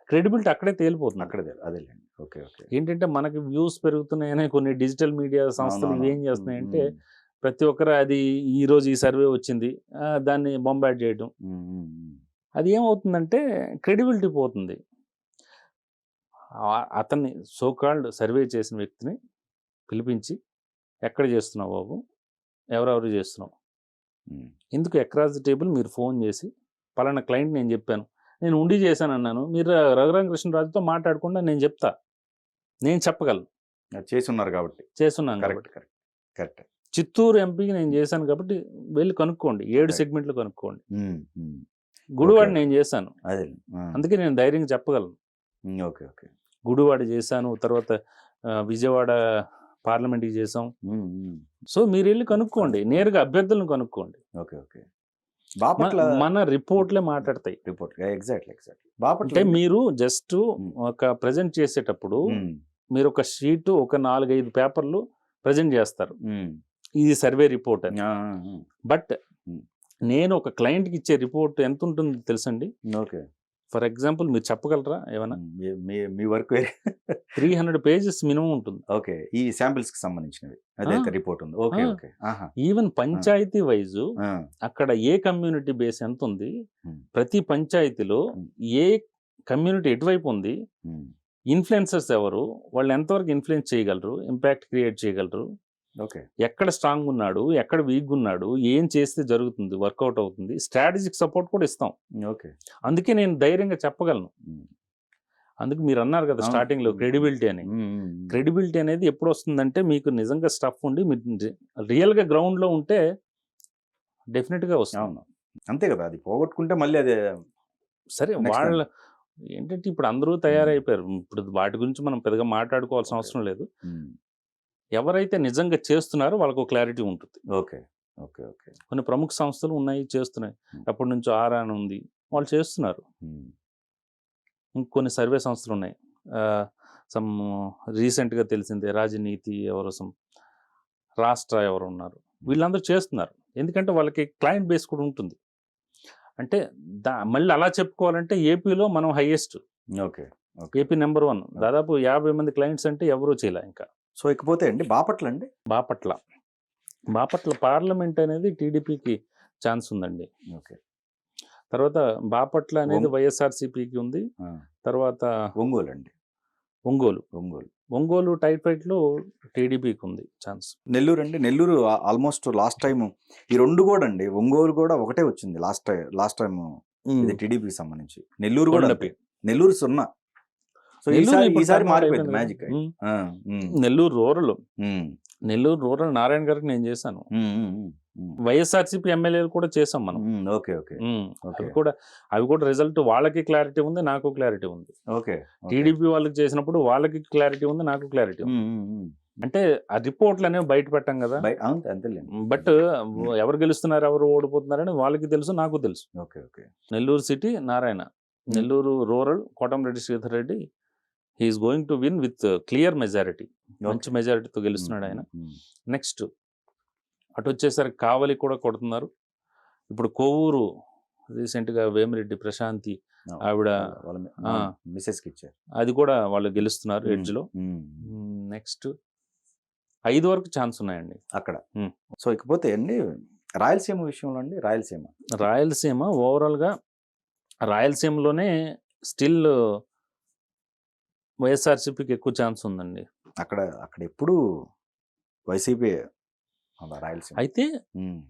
S2: క్రెడిబిలిటీ అక్కడే తేలిపోతుంది.
S1: అక్కడే అదేలేండి. ఓకే. ఓకే.
S2: ఏంటంటే మనకి వ్యూస్ పెరుగుతున్నాయని కొన్ని డిజిటల్ మీడియా సంస్థలు ఇవి ఏం చేస్తున్నాయంటే ప్రతి ఒక్కరు అది ఈ రోజు ఈ సర్వే వచ్చింది దాన్ని బొంబాట్ చేయడం. అది ఏమవుతుందంటే క్రెడిబిలిటీ పోతుంది. అతన్ని సోకాల్డ్ సర్వే చేసిన వ్యక్తిని పిలిపించి ఎక్కడ చేస్తున్నావు బాబు, ఎవరెవరు చేస్తున్నావు, ఎందుకు అక్రాస్ ది టేబుల్ మీరు ఫోన్ చేసి పలానా క్లయింట్ నేను చెప్పాను, నేను ఉండి చేశాను అన్నాను, మీరు రఘురామకృష్ణరాజుతో మాట్లాడకుండా నేను చెప్తా, నేను చెప్పగలను,
S1: చేసి ఉన్నారు కాబట్టి,
S2: చేస్తున్నాను కాబట్టి.
S1: కరెక్ట్.
S2: చిత్తూరు ఎంపీకి నేను చేశాను కాబట్టి వెళ్ళి కనుక్కోండి, 7 సెగ్మెంట్లు కనుక్కోండి. గుడివాడ నేను చేశాను, అందుకే నేను ధైర్యంగా చెప్పగలను.
S1: ఓకే. ఓకే.
S2: గుడివాడ చేశాను, తర్వాత విజయవాడ పార్లమెంట్కి చేసాం. సో మీరు వెళ్ళి కనుక్కోండి, నేరుగా అభ్యర్థులను కనుక్కోండి.
S1: ఓకే. ఓకే.
S2: మన రిపోర్ట్లే మాట్లాడతాయి.
S1: ఎగ్జాక్ట్లీ.
S2: అంటే మీరు జస్ట్ ఒక ప్రజెంట్ చేసేటప్పుడు మీరు ఒక షీట్, ఒక 4-5 పేపర్లు ప్రజెంట్ చేస్తారు, ఇది సర్వే రిపోర్ట్ అని. బట్ నేను ఒక క్లయింట్కి ఇచ్చే రిపోర్ట్ ఎంత ఉంటుందో తెలుసండి.
S1: ఓకే.
S2: ఫర్ ఎగ్జాంపుల్ మీరు చెప్పగలరా ఏమన్నా?
S1: మీ వర్క్
S2: 300 పేజెస్ మినిమం ఉంటుంది.
S1: ఓకే. ఈ శాంపిల్స్ కి సంబంధించినవి అదే రిపోర్ట్ ఉంది. Okay. Okay.
S2: Even panchayat wise అక్కడ ఏ కమ్యూనిటీ బేస్ ఎంత ఉంది, ప్రతి పంచాయతీలో ఏ కమ్యూనిటీ ఎటువైపు ఉంది, ఇన్ఫ్లుయెన్సర్స్ ఎవరు, వాళ్ళు ఎంతవరకు ఇన్ఫ్లుయెన్స్ చేయగలరు, ఇంపాక్ట్ క్రియేట్ చేయగలరు,
S1: ఓకే,
S2: ఎక్కడ స్ట్రాంగ్ ఉన్నాడు, ఎక్కడ వీక్ ఉన్నాడు, ఏం చేస్తే జరుగుతుంది, వర్కౌట్ అవుతుంది, స్ట్రాటజిక్ సపోర్ట్ కూడా ఇస్తాం.
S1: ఓకే.
S2: అందుకే నేను ధైర్యంగా చెప్పగలను. అందుకు మీరు అన్నారు కదా స్టార్టింగ్ లో క్రెడిబిలిటీ అని. క్రెడిబిలిటీ అనేది ఎప్పుడు వస్తుందంటే మీకు నిజంగా స్టఫ్ ఉండి మీరు రియల్ గా గ్రౌండ్ లో ఉంటే డెఫినెట్ గా వస్తుంది.
S1: అంతే కదా, అది పోగొట్టుకుంటే మళ్ళీ అదే
S2: సరే. వాళ్ళ ఏంటంటే ఇప్పుడు అందరూ తయారైపోయారు, ఇప్పుడు వాటి గురించి మనం పెద్దగా మాట్లాడుకోవాల్సిన అవసరం లేదు. ఎవరైతే నిజంగా చేస్తున్నారో వాళ్ళకు క్లారిటీ ఉంటుంది.
S1: ఓకే. ఓకే. ఓకే.
S2: కొన్ని ప్రముఖ సంస్థలు ఉన్నాయి, చేస్తున్నాయి, ఎప్పటి నుంచో ఆరాన్ ఉంది, వాళ్ళు చేస్తున్నారు. ఇంకొన్ని సర్వే సంస్థలు ఉన్నాయి, సమ్ రీసెంట్గా తెలిసిందే రాజనీతి ఎవరు, సమ్ రాష్ట్ర ఎవరు ఉన్నారు, వీళ్ళందరూ చేస్తున్నారు. ఎందుకంటే వాళ్ళకి క్లయింట్ బేస్ కూడా ఉంటుంది. అంటే మళ్ళీ అలా చెప్పుకోవాలంటే ఏపీలో మనం హైయెస్ట్.
S1: ఓకే.
S2: ఏపీ నెంబర్ 1, దాదాపు 50 మంది క్లయింట్స్ అంటే ఎవరూ చేయలే ఇంకా.
S1: సో ఇకపోతే అండి బాపట్ల
S2: పార్లమెంట్ అనేది టీడీపీకి ఛాన్స్ ఉందండి.
S1: ఓకే.
S2: తర్వాత బాపట్ల అనేది వైఎస్ఆర్సీపీకి ఉంది. తర్వాత ఒంగోలు టైప్ లో టీడీపీకి ఉంది chance.
S1: Nellore almost last time ఈ 2 కూడా అండి, ఒంగోలు కూడా ఒకటే వచ్చింది లాస్ట్ టైం ఇది టీడీపీకి సంబంధించి. నెల్లూరు కూడా, నెల్లూరు 0. సో ఈసారి మారిపోయింది మ్యాజిక్.
S2: నెల్లూరు రూరల్ నారాయణ గారికి నేను చేశాను. వైఎస్ఆర్సీపీ ఎమ్మెల్యేలు కూడా చేసాం మనం.
S1: ఓకే. ఓకే.
S2: అవి కూడా రిజల్ట్ వాళ్ళకి క్లారిటీ ఉంది, నాకు క్లారిటీ ఉంది.
S1: ఓకే.
S2: టీడీపీ వాళ్ళకి చేసినప్పుడు వాళ్ళకి క్లారిటీ ఉంది, నాకు క్లారిటీ ఉంది. అంటే ఆ రిపోర్ట్లు అనేవి బయట పెట్టాం కదా. బట్ ఎవరు గెలుస్తున్నారు, ఎవరు ఓడిపోతున్నారని వాళ్ళకి తెలుసు, నాకు తెలుసు. Nellore city Narayana, Nellore rural Kotamreddy Sridhar Reddy, he is going to win with clear majority, మంచి మెజారిటీతో గెలుస్తున్నాడు ఆయన. నెక్స్ట్ అటు వచ్చేసరికి కావలి కూడా కొడుతున్నారు. ఇప్పుడు కొవ్వూరు రీసెంట్గా వేమిరెడ్డి ప్రశాంతి ఆవిడ అది కూడా వాళ్ళు గెలుస్తున్నారు ఎడ్జ్లో. నెక్స్ట్ 5 వరకు ఛాన్స్ ఉన్నాయండి అక్కడ.
S1: సో ఇకపోతే అండి రాయలసీమ విషయంలో అండి,
S2: రాయలసీమ ఓవరాల్గా రాయలసీమలోనే స్టిల్ వైఎస్ఆర్సీపీకి ఎక్కువ ఛాన్స్ ఉందండి.
S1: అక్కడ ఎప్పుడు వైసీపీ రాయలసీమ.
S2: అయితే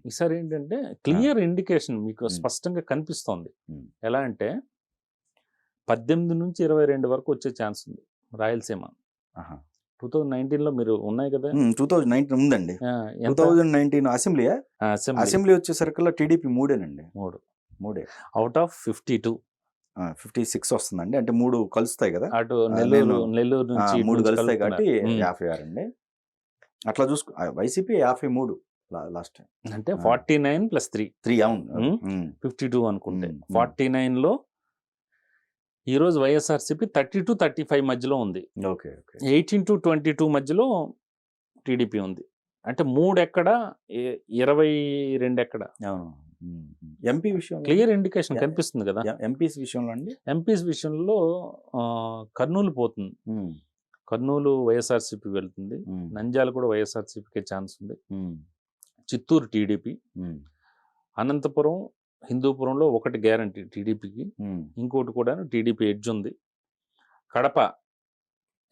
S2: ఈసారి ఏంటంటే క్లియర్ ఇండికేషన్ మీకు స్పష్టంగా కనిపిస్తోంది. ఎలా అంటే 18 నుంచి 22 వరకు వచ్చే ఛాన్స్ ఉంది రాయలసీమ. 2019లో మీరు ఉన్నాయి కదా.
S1: 2019 ఉందండి. 2019 అసెంబ్లీ వచ్చేసరికి టీడీపీ 3
S2: అవుట్ ఆఫ్
S1: 56 వస్తుందండి. అంటే 3 కలుస్తాయి కదా,
S2: అటు నెల్లూరు నుంచి
S1: 3 కలుస్తాయి కాబట్టి 56 అండి. అట్లా చూసుకో వైసీపీ 53 లాస్ట్
S2: అంటే 49 + 3
S1: 3 అవును.
S2: 52 అనుకుంటే.
S1: మ్మ్.
S2: 49లో ఈరోజు వైఎస్ఆర్సీపీ 30-35 మధ్యలో ఉంది.
S1: ఓకే ఓకే
S2: 18-22 మధ్యలో టీడీపీ ఉంది. అంటే 3 ఎక్కడ 22 ఎక్కడ
S1: అవును. ఎంపీ విషయంలో
S2: క్లియర్ ఇండికేషన్ కనిపిస్తుంది కదా.
S1: ఎంపీస్ విషయంలో అండి
S2: ఎంపీస్ విషయంలో కర్నూలు పోతుంది. కర్నూలు వైఎస్ఆర్సీపీ వెళ్తుంది. నంద్యాల కూడా వైఎస్ఆర్సీపీకి ఛాన్స్ ఉంది. చిత్తూరు టీడీపీ, అనంతపురం హిందూపురంలో ఒకటి గ్యారంటీ టీడీపీకి, ఇంకోటి కూడా టీడీపీ ఎడ్జ్ ఉంది. కడప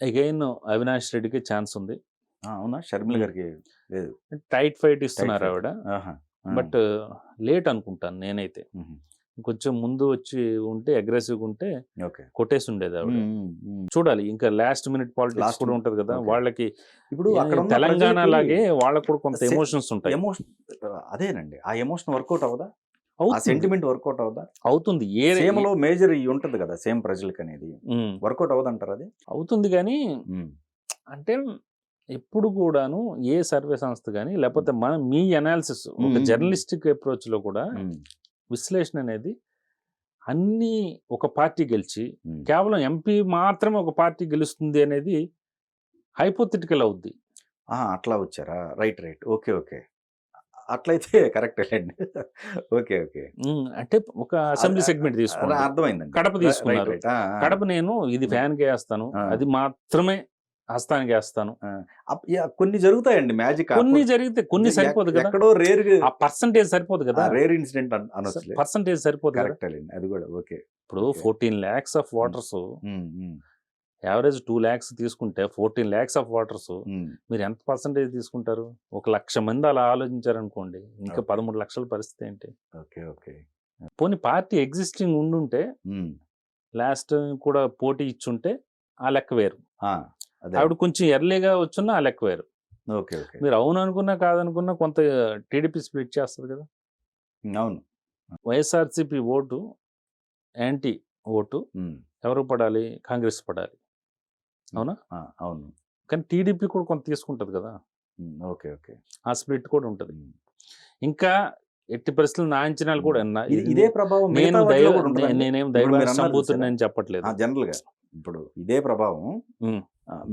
S2: అగైన్ అవినాష్ రెడ్డికి ఛాన్స్ ఉంది.
S1: అవునా, షర్మిల గారికి లేదు,
S2: టైట్ ఫైట్ ఇస్తున్నారు
S1: fight.
S2: ఆవిడ.
S1: ఆహా.
S2: బట్ లేట్ అనుకుంటాను నేనైతే. కొంచెం ముందు వచ్చి ఉంటే అగ్రెసివ్గా ఉంటే
S1: ఓకే
S2: కొట్టేసి ఉండేది ఆవిడ. చూడాలి, ఇంకా లాస్ట్ మినిట్ పాలిటిక్స్
S1: Last
S2: కూడా
S1: minute.
S2: ఉంటది కదా
S1: Okay.
S2: వాళ్ళకి.
S1: ఇప్పుడు అక్కడ ఉన్న
S2: తెలంగాణ
S1: ప్రజలకి
S2: లాగే వాళ్ళకు కూడా కొంత
S1: se-
S2: ఎమోషన్స్ ఉంటాయి.
S1: ఎమోషన్ అదేనండి, ఆ ఎమోషన్ వర్కౌట్ అవ్వదా, ఆ
S2: అవుతుంది.
S1: సెంటిమెంట్ వర్కౌట్ అవ్వదా?
S2: అవుతుంది
S1: సేమ్ లో మేజర్ ఉంటది కదా సేమ్ ప్రజలకి అనేది, వర్కౌట్ అవ్వదంటారు అది.
S2: అవుతుంది కానీ అంటే ఎప్పుడు కూడాను ఏ సర్వే సంస్థ కానీ లేకపోతే మీ అనాలిసిస్ ఒక జర్నలిస్టిక్ అప్రోచ్ లో కూడా విశ్లేషణ అనేది అన్ని ఒక పార్టీ గెలిచి కేవలం ఎంపీ మాత్రమే ఒక పార్టీ గెలుస్తుంది అనేది హైపోథెటికల్ అవుద్ది.
S1: అట్లా వచ్చారా, రైట్ రైట్, ఓకే ఓకే, అట్లయితే కరెక్ట్ అండి. ఓకే ఓకే,
S2: అంటే ఒక అసెంబ్లీ సెగ్మెంట్ తీసుకోండి,
S1: అర్థమైందండి.
S2: కడప తీసుకున్నారు. కడప నేను ఇది ఫ్యాన్ కి వేస్తాను, అది మాత్రమే హస్తానికి వేస్తాను.
S1: కొన్ని జరుగుతాయండి మ్యాజిక్,
S2: కొన్ని జరిగితే కొన్ని సరిపోదు కదా,
S1: ఎక్కడో రేర్
S2: ఆ పర్సంటేజ్ సరిపోదు కదా,
S1: రేర్ ఇన్సిడెంట్ అనొచ్చు,
S2: పర్సంటేజ్ సరిపోదు కదా.
S1: కరెక్ట్ అండి, అది కూడా ఓకే.
S2: ఇప్పుడు 14 lakhs of waters average 2 lakhs తీసుకుంటే 14 lakhs ఆఫ్ వాటర్స్ మీరు ఎంత పర్సంటేజ్ తీసుకుంటారు? 1,00,000 మంది అలా ఆలోచించారనుకోండి, ఇంకా 13 లక్షల పరిస్థితి ఏంటి?
S1: ఓకే ఓకే,
S2: పోనీ పార్టీ ఎగ్జిస్టింగ్ ఉండుంటే లాస్ట్ కూడా పోటీ ఇచ్చుంటే ఆ లెక్క వేరు. ఆవిడ కొంచెం ఎర్లీగా వచ్చున్నా ఆ లెక్క వేరు.
S1: ఓకే ఓకే,
S2: మీరు అవును అనుకున్నా కాదనుకున్నా కొంత టీడీపీ స్ప్లిట్ చేస్తుంది కదా.
S1: అవును.
S2: వైఎస్ఆర్సీపీ ఓటు యాంటీ ఓటు ఎవరు పడాలి? కాంగ్రెస్ పడాలి, అవునా?
S1: అవును.
S2: కానీ టీడీపీ కూడా కొంత తీసుకుంటది కదా.
S1: ఓకే ఓకే,
S2: ఆ స్ప్లిట్ కూడా ఉంటది. ఇంకా ఎట్టి పరిస్థితులు నా అంచనాలు కూడా
S1: ఇదే ప్రభావం
S2: నేనేం దైవ సంబూతుని చెప్పట్లేదు.
S1: జనరల్ గా ఇప్పుడు ఇదే ప్రభావం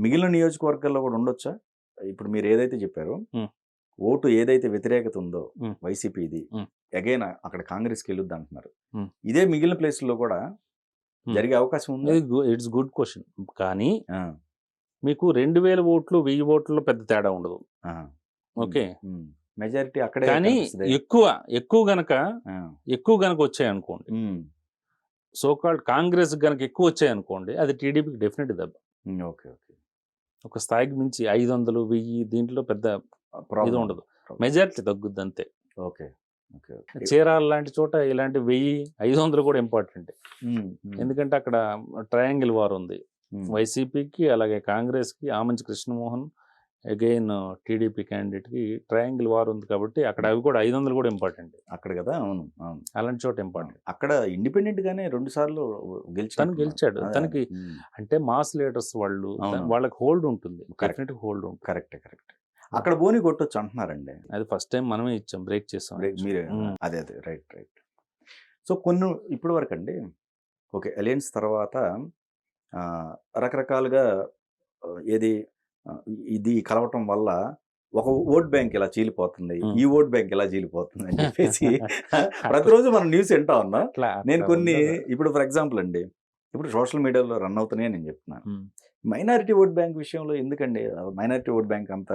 S1: మిగిలిన నియోజకవర్గాల్లో కూడా ఉండొచ్చా? ఇప్పుడు మీరు ఏదైతే చెప్పారో ఓటు ఏదైతే వ్యతిరేకత ఉందో వైసీపీది అగైన్ అక్కడ కాంగ్రెస్కి వెళ్ళొద్దు అంటున్నారు, ఇదే మిగిలిన ప్లేస్లో కూడా జరిగే అవకాశం ఉంది.
S2: It's good question. కానీ మీకు 2,000 ఓట్లు 1,000 ఓట్లలో పెద్ద తేడా ఉండదు. ఓకే,
S1: మెజారిటీ అక్కడే.
S2: కానీ ఎక్కువ గనక వచ్చాయనుకోండి, సోకాల్డ్ కాంగ్రెస్ గనక ఎక్కువ వచ్చాయనుకోండి, అది టీడీపీకి డెఫినెట్ దెబ్బ.
S1: ఓకే ఓకే,
S2: ఒక స్థాయికి మించి 500, 1000 దీంట్లో పెద్ద ఇది ఉండదు, మెజారిటీ తగ్గుద్ది అంతే.
S1: ఓకే ఓకే,
S2: చీరాల లాంటి చోట ఇలాంటి 1000-500 కూడా ఇంపార్టెంట్. ఎందుకంటే అక్కడ ట్రయాంగిల్ వార్ ఉంది, వైసీపీకి అలాగే కాంగ్రెస్కి, ఆమంచి కృష్ణమోహన్ అగైన్ టీడీపీ క్యాండిడేట్కి ట్రయాంగిల్ వార్ ఉంది కాబట్టి అక్కడ అవి కూడా 500 కూడా ఇంపార్టెంట్
S1: అక్కడ కదా. అవును అవును,
S2: అలాంటి చోట ఇంపార్టెంట్.
S1: అక్కడ ఇండిపెండెంట్ గానే 2 సార్లు
S2: గెలిచాడు. తనకి అంటే మాస్ లీడర్స్ వాళ్ళు, వాళ్ళకి హోల్డ్ ఉంటుంది, డెఫినెట్ హోల్డ్ ఉంటుంది.
S1: కరెక్ట్ కరెక్ట్, అక్కడ బోని కొట్టొచ్చు అంటున్నారండి.
S2: అది ఫస్ట్ టైం మనమే ఇచ్చాం, బ్రేక్ చేస్తాం
S1: మీరే. అదే అదే, రైట్ రైట్. సో కొన్ని ఇప్పటి వరకు అండి ఓకే, అలయన్స్ తర్వాత రకరకాలుగా ఏది ఇది కలవటం వల్ల ఒక ఓట్ బ్యాంక్ ఇలా చీలిపోతుంది, ఈ ఓట్ బ్యాంక్ ఇలా చీలిపోతుంది అని చెప్పేసి ప్రతిరోజు మనం న్యూస్ వింటా ఉన్నాం. నేను కొన్ని ఇప్పుడు ఫర్ ఎగ్జాంపుల్ అండి, ఇప్పుడు సోషల్ మీడియాలో రన్ అవుతున్నాయి నేను చెప్తున్నాను. మైనారిటీ ఓట్ బ్యాంక్ విషయంలో ఎందుకండి మైనారిటీ ఓట్ బ్యాంక్ అంత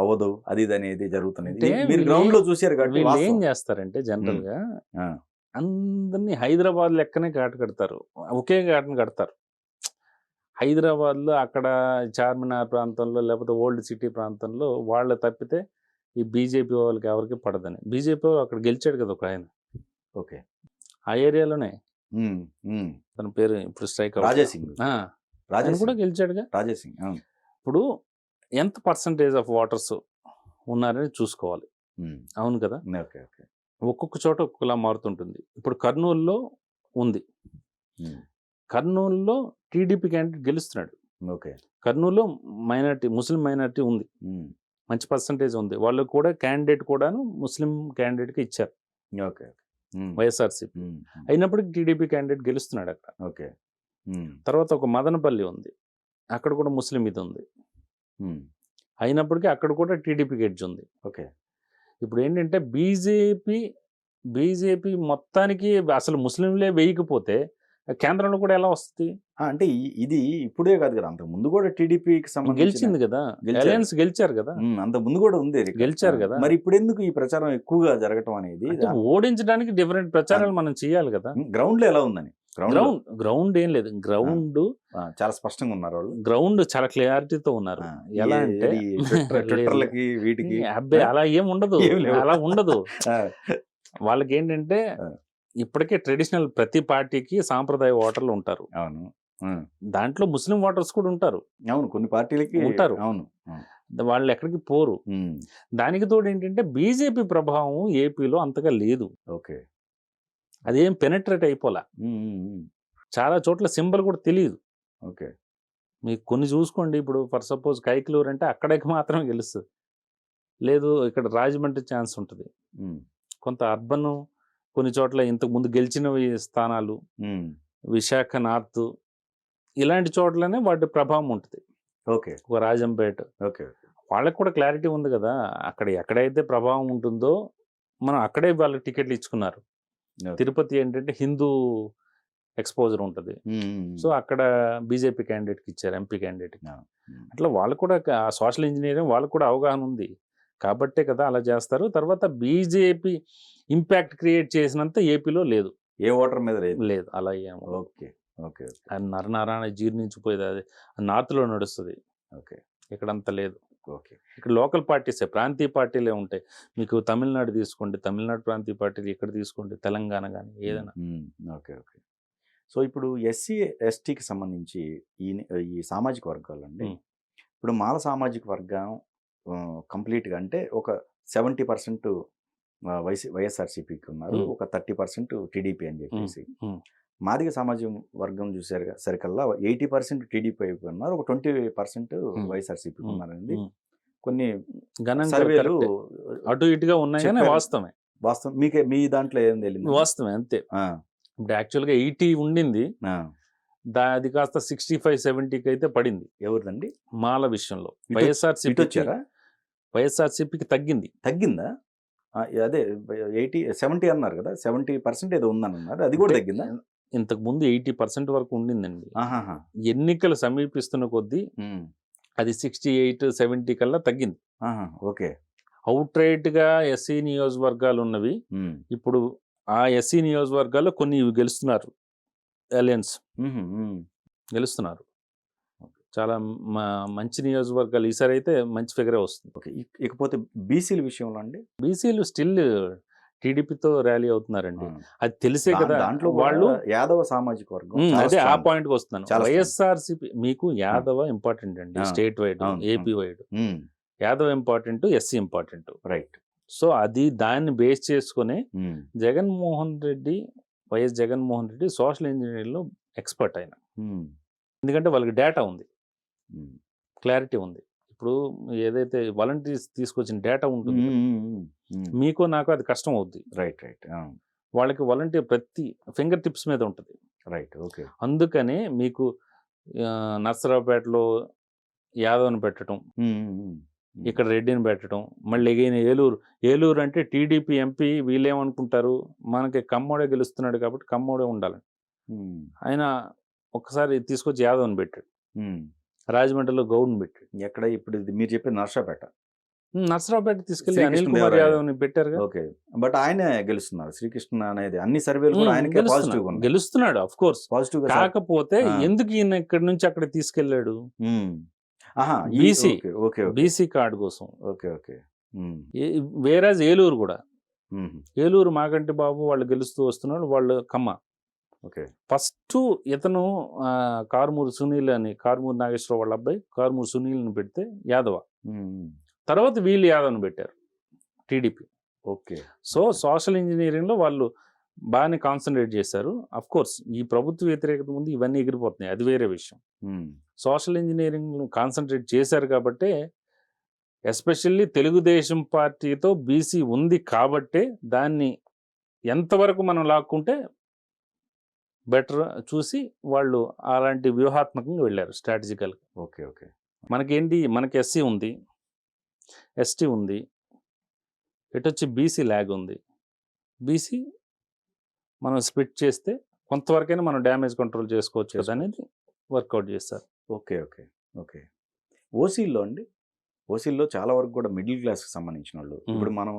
S1: అవ్వదు, అది ఇది అనేది జరుగుతున్నది. మీరు గ్రౌండ్ లో చూసారు కాబట్టి
S2: ఏం చేస్తారంటే జనరల్ గా అందరినీ హైదరాబాద్ లెక్కనే ఘాటు కడతారు, ఒకే ఘాటును కడతారు. హైదరాబాద్లో అక్కడ చార్మినార్ ప్రాంతంలో లేకపోతే ఓల్డ్ సిటీ ప్రాంతంలో వాళ్ళు తప్పితే ఈ బీజేపీ వాళ్ళకి ఎవరికి పడదని. బీజేపీ వాళ్ళు అక్కడ గెలిచాడు కదా ఒక ఆయన,
S1: ఓకే,
S2: ఆ ఏరియాలోనే. తన పేరు ఇప్పుడు స్ట్రైక్
S1: రాజాసింగ్
S2: కూడా గెలిచాడుగా.
S1: రాజాసింగ్.
S2: ఇప్పుడు ఎంత పర్సంటేజ్ ఆఫ్ వాటర్స్ ఉన్నారని చూసుకోవాలి, అవును కదా. ఒక్కొక్క చోట ఒక్కొక్కలా మారుతుంటుంది. ఇప్పుడు కర్నూలులో ఉంది, కర్నూలులో టీడీపీ క్యాండిడేట్ గెలుస్తున్నాడు.
S1: ఓకే,
S2: కర్నూలులో మైనార్టీ ముస్లిం మైనార్టీ ఉంది, మంచి పర్సంటేజ్ ఉంది. వాళ్ళు కూడా క్యాండిడేట్ కూడాను ముస్లిం క్యాండిడేట్కి ఇచ్చారు
S1: ఓకే.
S2: వైఎస్ఆర్సీపీ. అయినప్పటికీ టీడీపీ క్యాండిడేట్ గెలుస్తున్నాడు అక్కడ.
S1: ఓకే.
S2: తర్వాత ఒక మదనపల్లి ఉంది, అక్కడ కూడా ముస్లిం ఇది ఉంది. అయినప్పటికీ అక్కడ కూడా టీడీపీకి ఎడ్జ్ ఉంది.
S1: ఓకే.
S2: ఇప్పుడు ఏంటంటే బీజేపీ మొత్తానికి అసలు ముస్లింలే వేయకపోతే కేంద్రంలో కూడా ఎలా వస్తుంది?
S1: అంటే ఇది ఇప్పుడే కాదు కదా, అంత ముందు కూడా టీడీపీకి సంబంధించి
S2: గెలిచింది కదా, అలయన్స్ గెలిచారు కదా,
S1: అంత ముందు కూడా ఉంది,
S2: గెలిచారు కదా.
S1: మరి ఇప్పుడు ఎందుకు ఈ ప్రచారం ఎక్కువగా జరగటం అనేది?
S2: ఓడించడానికి డిఫరెంట్ ప్రచారాలు మనం చేయాలి కదా.
S1: గ్రౌండ్ లో ఎలా ఉందని?
S2: గ్రౌండ్ ఏం లేదు, గ్రౌండ్
S1: చాలా స్పష్టంగా ఉన్నారు వాళ్ళు,
S2: గ్రౌండ్ చాలా క్లారిటీతో ఉన్నారు. ఎలా అంటే
S1: ట్విట్టర్లకి వీటికి
S2: అబ్బాయి అలా ఏం ఉండదు, అలా ఉండదు. వాళ్ళకి ఏంటంటే ఇప్పటికే ట్రెడిషనల్ ప్రతి పార్టీకి సాంప్రదాయ ఓటర్లు ఉంటారు.
S1: అవును.
S2: దాంట్లో ముస్లిం ఓటర్స్ కూడా ఉంటారు.
S1: అవును, కొన్ని పార్టీలకి
S2: ఉంటారు.
S1: అవును,
S2: వాళ్ళు ఎక్కడికి పోరు. దానికి తోడు ఏంటంటే బీజేపీ ప్రభావం ఏపీలో అంతగా లేదు.
S1: ఓకే.
S2: అదేం పెనట్రేట్ అయిపోలా. చాలా చోట్ల సింబల్ కూడా తెలియదు.
S1: ఓకే.
S2: మీకు కొన్ని చూసుకోండి, ఇప్పుడు ఫర్ సపోజ్ కైక్లూరు అంటే అక్కడికి మాత్రమే గెలుస్తుంది, లేదు ఇక్కడ రాజమండ్రి ఛాన్స్ ఉంటుంది. కొంత అర్బన్ కొన్ని చోట్ల ఇంతకు ముందు గెలిచినవి స్థానాలు, విశాఖ నార్త్, ఇలాంటి చోట్లనే వాటి ప్రభావం ఉంటుంది.
S1: ఓకే.
S2: ఒక రాజంపేట.
S1: ఓకే.
S2: వాళ్ళకి కూడా క్లారిటీ ఉంది కదా, అక్కడ ఎక్కడైతే ప్రభావం ఉంటుందో మనం అక్కడే వాళ్ళకి టికెట్లు ఇచ్చుకున్నారు. తిరుపతి ఏంటంటే హిందూ ఎక్స్పోజర్ ఉంటుంది, సో అక్కడ బీజేపీ క్యాండిడేట్కి ఇచ్చారు, ఎంపీ క్యాండిడేట్కి. అట్లా వాళ్ళు కూడా సోషల్ ఇంజనీరింగ్ వాళ్ళకు కూడా అవగాహన ఉంది కాబట్టే కదా అలా చేస్తారు. తర్వాత బీజేపీ ఇంపాక్ట్ క్రియేట్ చేసినంత ఏపీలో లేదు,
S1: ఏ ఓటర్ మీద
S2: లేదు అలా ఏమో.
S1: ఓకే. ఓకే.
S2: నరనారాయణ జీర్ణించిపోయేది, అది నార్త్లో నడుస్తుంది.
S1: ఓకే.
S2: ఇక్కడంతా లేదు.
S1: ఓకే.
S2: ఇక్కడ లోకల్ పార్టీసే, ప్రాంతీయ పార్టీలే ఉంటాయి. మీకు తమిళనాడు తీసుకోండి, తమిళనాడు ప్రాంతీయ పార్టీలు, ఇక్కడ తీసుకోండి తెలంగాణ కానీ ఏదైనా.
S1: ఓకే. ఓకే. సో ఇప్పుడు ఎస్సీ ఎస్టీకి సంబంధించి ఈ సామాజిక వర్గాలండి, ఇప్పుడు మాల సామాజిక వర్గం కంప్లీట్గా అంటే ఒక 70% వైఎస్ఆర్సీపీకి ఉన్నారు, ఒక 30% టీడీపీ అని చెప్పేసి. మాదిగ సామాజిక వర్గం చూసారు సరికల్లా 80% టీడీపీ వైపు ఉన్నారు, ఒక 20% వైఎస్ఆర్సీపీకి ఉన్నారండి. కొన్ని సర్వేలు
S2: అటు ఇటుగా ఉన్నాయి కానీ వాస్తవమే.
S1: వాస్తవం మీ దాంట్లో ఏం తెలియదు?
S2: వాస్తవమే అంతే. ఇప్పుడు యాక్చువల్గా 80 ఉండింది, అది కాస్త 65-70కి అయితే పడింది.
S1: ఎవరిదండి?
S2: మాల విషయంలో వైఎస్ఆర్సీపీకి తగ్గిందా?
S1: అదే 70 అన్నారు కదా, 70% ఏదో ఉందని అన్నారు, అది కూడా తగ్గిందా?
S2: ఇంతకు ముందు 80% వరకు ఉండిందండి. ఎన్నికలు సమీపిస్తున్న కొద్దీ అది 68-70 కల్లా తగ్గింది.
S1: ఓకే.
S2: అవుట్ రైట్ గా ఎస్సీ నియోజకవర్గాలు ఉన్నవి, ఇప్పుడు ఆ ఎస్సీ నియోజకవర్గాల్లో కొన్ని గెలుస్తున్నారు, అలయన్స్ గెలుస్తున్నారు. చాలా మంచి నియోజకవర్గాలు ఈసారి అయితే మంచి ఫిగరే వస్తుంది.
S1: ఓకే. ఇకపోతే బీసీల విషయంలో అండి,
S2: బీసీలు స్టిల్ టీడీపీతో ర్యాలీ అవుతున్నారండి, అది తెలిసే కదా.
S1: దాంట్లో
S2: వాళ్ళు
S1: యాదవ సామాజిక వర్గం,
S2: అదే ఆ పాయింట్కి వస్తున్నాను. వైఎస్ఆర్సీపీ మీకు యాదవ ఇంపార్టెంట్ అండి, state wide, AP wide Yadava important, SC important,
S1: right.
S2: So దాన్ని బేస్ చేసుకుని వైఎస్ జగన్మోహన్ రెడ్డి సోషల్ ఇంజనీరింగ్లో ఎక్స్పర్ట్ ఆయన, ఎందుకంటే వాళ్ళకి డేటా ఉంది, క్లారిటీ ఉంది. ఇప్పుడు ఏదైతే వాలంటీర్స్ తీసుకొచ్చిన డేటా ఉంటుంది, మీకు నాకు అది కష్టం అవుద్ది.
S1: రైట్. రైట్.
S2: వాళ్ళకి వాలంటీర్ ప్రతి ఫింగర్ టిప్స్ మీద ఉంటుంది.
S1: రైట్. ఓకే.
S2: అందుకనే మీకు నర్సరావుపేటలో యాదవ్ని పెట్టడం, ఇక్కడ రెడ్డిని పెట్టడం, మళ్ళీ ఎగైన ఏలూరు అంటే టీడీపీ ఎంపీ వీళ్ళేమనుకుంటారు, మనకి కమ్మోడే గెలుస్తున్నాడు కాబట్టి కమ్మోడే ఉండాలి, ఆయన ఒక్కసారి తీసుకొచ్చి యాదవ్ని పెట్టాడు, రాజమండ్రిలో గౌడ్ని పెట్టాడు.
S1: ఎక్కడ ఇప్పుడు మీరు చెప్పేది
S2: నర్సరావుపేట తీసుకెళ్లి అనిల్ కుమార్ యాదవ్ని పెట్టారు.
S1: ఓకే. బట్ ఆయన గెలుస్తున్నారు, శ్రీకృష్ణ అనేది అన్ని సర్వేలు కూడా ఆయనకే పాజిటివ్
S2: గెలుస్తున్నాడు, ఆఫ్ కోర్స్
S1: పాజిటివ్.
S2: కాకపోతే ఎందుకు ఈయన ఇక్కడి నుంచి అక్కడ తీసుకెళ్లాడు? బీసీ కార్డు కోసం.
S1: ఓకే. ఓకే.
S2: వేరాజ్ ఏలూరు కూడా, ఏలూరు మాగంటి బాబు వాళ్ళు గెలుస్తూ వస్తున్నాడు, వాళ్ళు కమ్మ.
S1: ఓకే.
S2: ఫస్ట్ ఇతను కారుమూరు సునీల్ అని, కారుమూరు నాగేశ్వరరావు వాళ్ళ అబ్బాయి కారుమూరు సునీల్ని పెడితే యాదవ, తర్వాత వీళ్ళు యాదవ్ని పెట్టారు టీడీపీ.
S1: ఓకే.
S2: సో సోషల్ ఇంజనీరింగ్లో వాళ్ళు బాగానే కాన్సన్ట్రేట్ చేశారు. అఫ్ కోర్స్ ఈ ప్రభుత్వ వ్యతిరేకత ముందు ఇవన్నీ ఎగిరిపోతున్నాయి, అది వేరే విషయం. సోషల్ ఇంజనీరింగ్ కాన్సన్ట్రేట్ చేశారు కాబట్టి ఎస్పెషల్లీ తెలుగుదేశం పార్టీతో బీసీ ఉంది కాబట్టే దాన్ని ఎంతవరకు మనం లాక్కుంటే బెటర్ చూసి వాళ్ళు అలాంటి వ్యూహాత్మకంగా వెళ్ళారు స్ట్రాటజికల్గా.
S1: ఓకే ఓకే
S2: మనకేంటి, మనకి ఎస్సీ ఉంది, ఎస్టీ ఉంది, ఎటొచ్చి బీసీ ల్యాగ్ ఉంది. బీసీ మనం స్ప్లిట్ చేస్తే కొంతవరకైనా మనం డ్యామేజ్ కంట్రోల్ చేసుకోవచ్చు కదా అనేది వర్కౌట్ చేస్తారు.
S1: ఓకే ఓకే ఓకే ఓసీల్లో అండి, ఓసీల్లో చాలా వరకు కూడా మిడిల్ క్లాస్కి సంబంధించిన వాళ్ళు. ఇప్పుడు మనం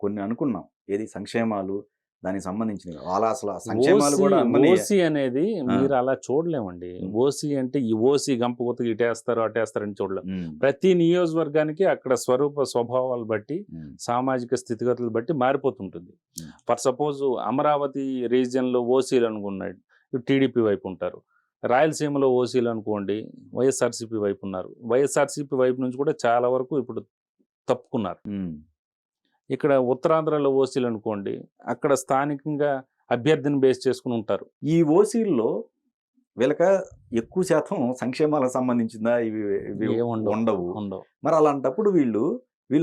S1: కొన్ని అనుకున్నాం ఏది సంక్షేమాలు దానికి సంబంధించినవి, వాళ్ళ అసలు ఆ సంక్షేమాలు కూడా
S2: ఓసీ అనేది మీరు అలా చూడలేమండి. ఓసీ అంటే ఈ ఓసీ గంప కొత్తగా ఇటేస్తారు అటేస్తారని చూడలేము. ప్రతి నియోజకవర్గానికి అక్కడ స్వరూప స్వభావాలు బట్టి సామాజిక స్థితిగతులు బట్టి మారిపోతుంటుంది. ఫర్ సపోజ్ అమరావతి రీజియన్లో ఓసీలు అనుకున్నాడు, టీడీపీ వైపు ఉంటారు. రాయలసీమలో ఓసీలు అనుకోండి వైఎస్ఆర్సీపీ వైపు ఉన్నారు. వైఎస్ఆర్సీపీ వైపు నుంచి కూడా చాలా వరకు ఇప్పుడు తప్పుకున్నారు. ఇక్కడ ఉత్తరాంధ్రలో ఓసీలు అనుకోండి, అక్కడ స్థానికంగా అభ్యర్థిని బేస్ చేసుకుని ఉంటారు.
S1: ఈ ఓసీల్లో వీళ్ళక ఎక్కువ శాతం సంక్షేమాలకు సంబంధించిందా ఇవి ఉండవు. మరి అలాంటప్పుడు వీళ్ళు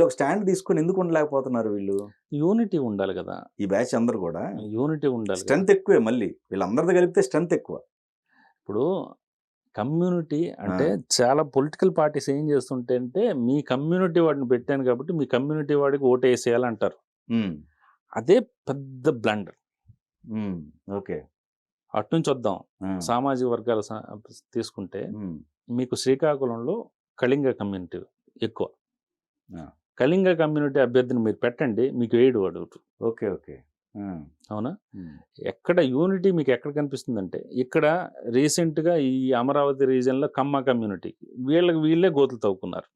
S1: ఒక స్టాండ్ తీసుకొని ఎందుకు ఉండలేకపోతున్నారు? వీళ్ళు
S2: యూనిటీ ఉండాలి కదా.
S1: ఈ బ్యాచ్ అందరు కూడా
S2: యూనిటీ ఉండాలి.
S1: స్ట్రెంత్ ఎక్కువే, మళ్ళీ వీళ్ళందరితో కలిపితే స్ట్రెంత్ ఎక్కువ.
S2: ఇప్పుడు కమ్యూనిటీ అంటే చాలా పొలిటికల్ పార్టీస్ ఏం చేస్తుంటే అంటే మీ కమ్యూనిటీ వాడిని పెట్టాను కాబట్టి మీ కమ్యూనిటీ వాడికి ఓటు వేసేయాలంటారు. అదే పెద్ద బ్లండర్.
S1: ఓకే,
S2: అటు నుంచి వద్దాం. సామాజిక వర్గాలు తీసుకుంటే మీకు శ్రీకాకుళంలో కళింగ కమ్యూనిటీ ఎక్కువ. కళింగ కమ్యూనిటీ అభ్యర్థిని మీరు పెట్టండి, మీకు వేయడు వాడు.
S1: ఓకే ఓకే
S2: అవునా? ఎక్కడ యూనిటీ మీకు ఎక్కడ కనిపిస్తుందంటే ఇక్కడ రీసెంట్గా ఈ అమరావతి రీజియన్లో కమ్మ కమ్యూనిటీ వీళ్ళే గోతులు తవ్వుకున్నారు.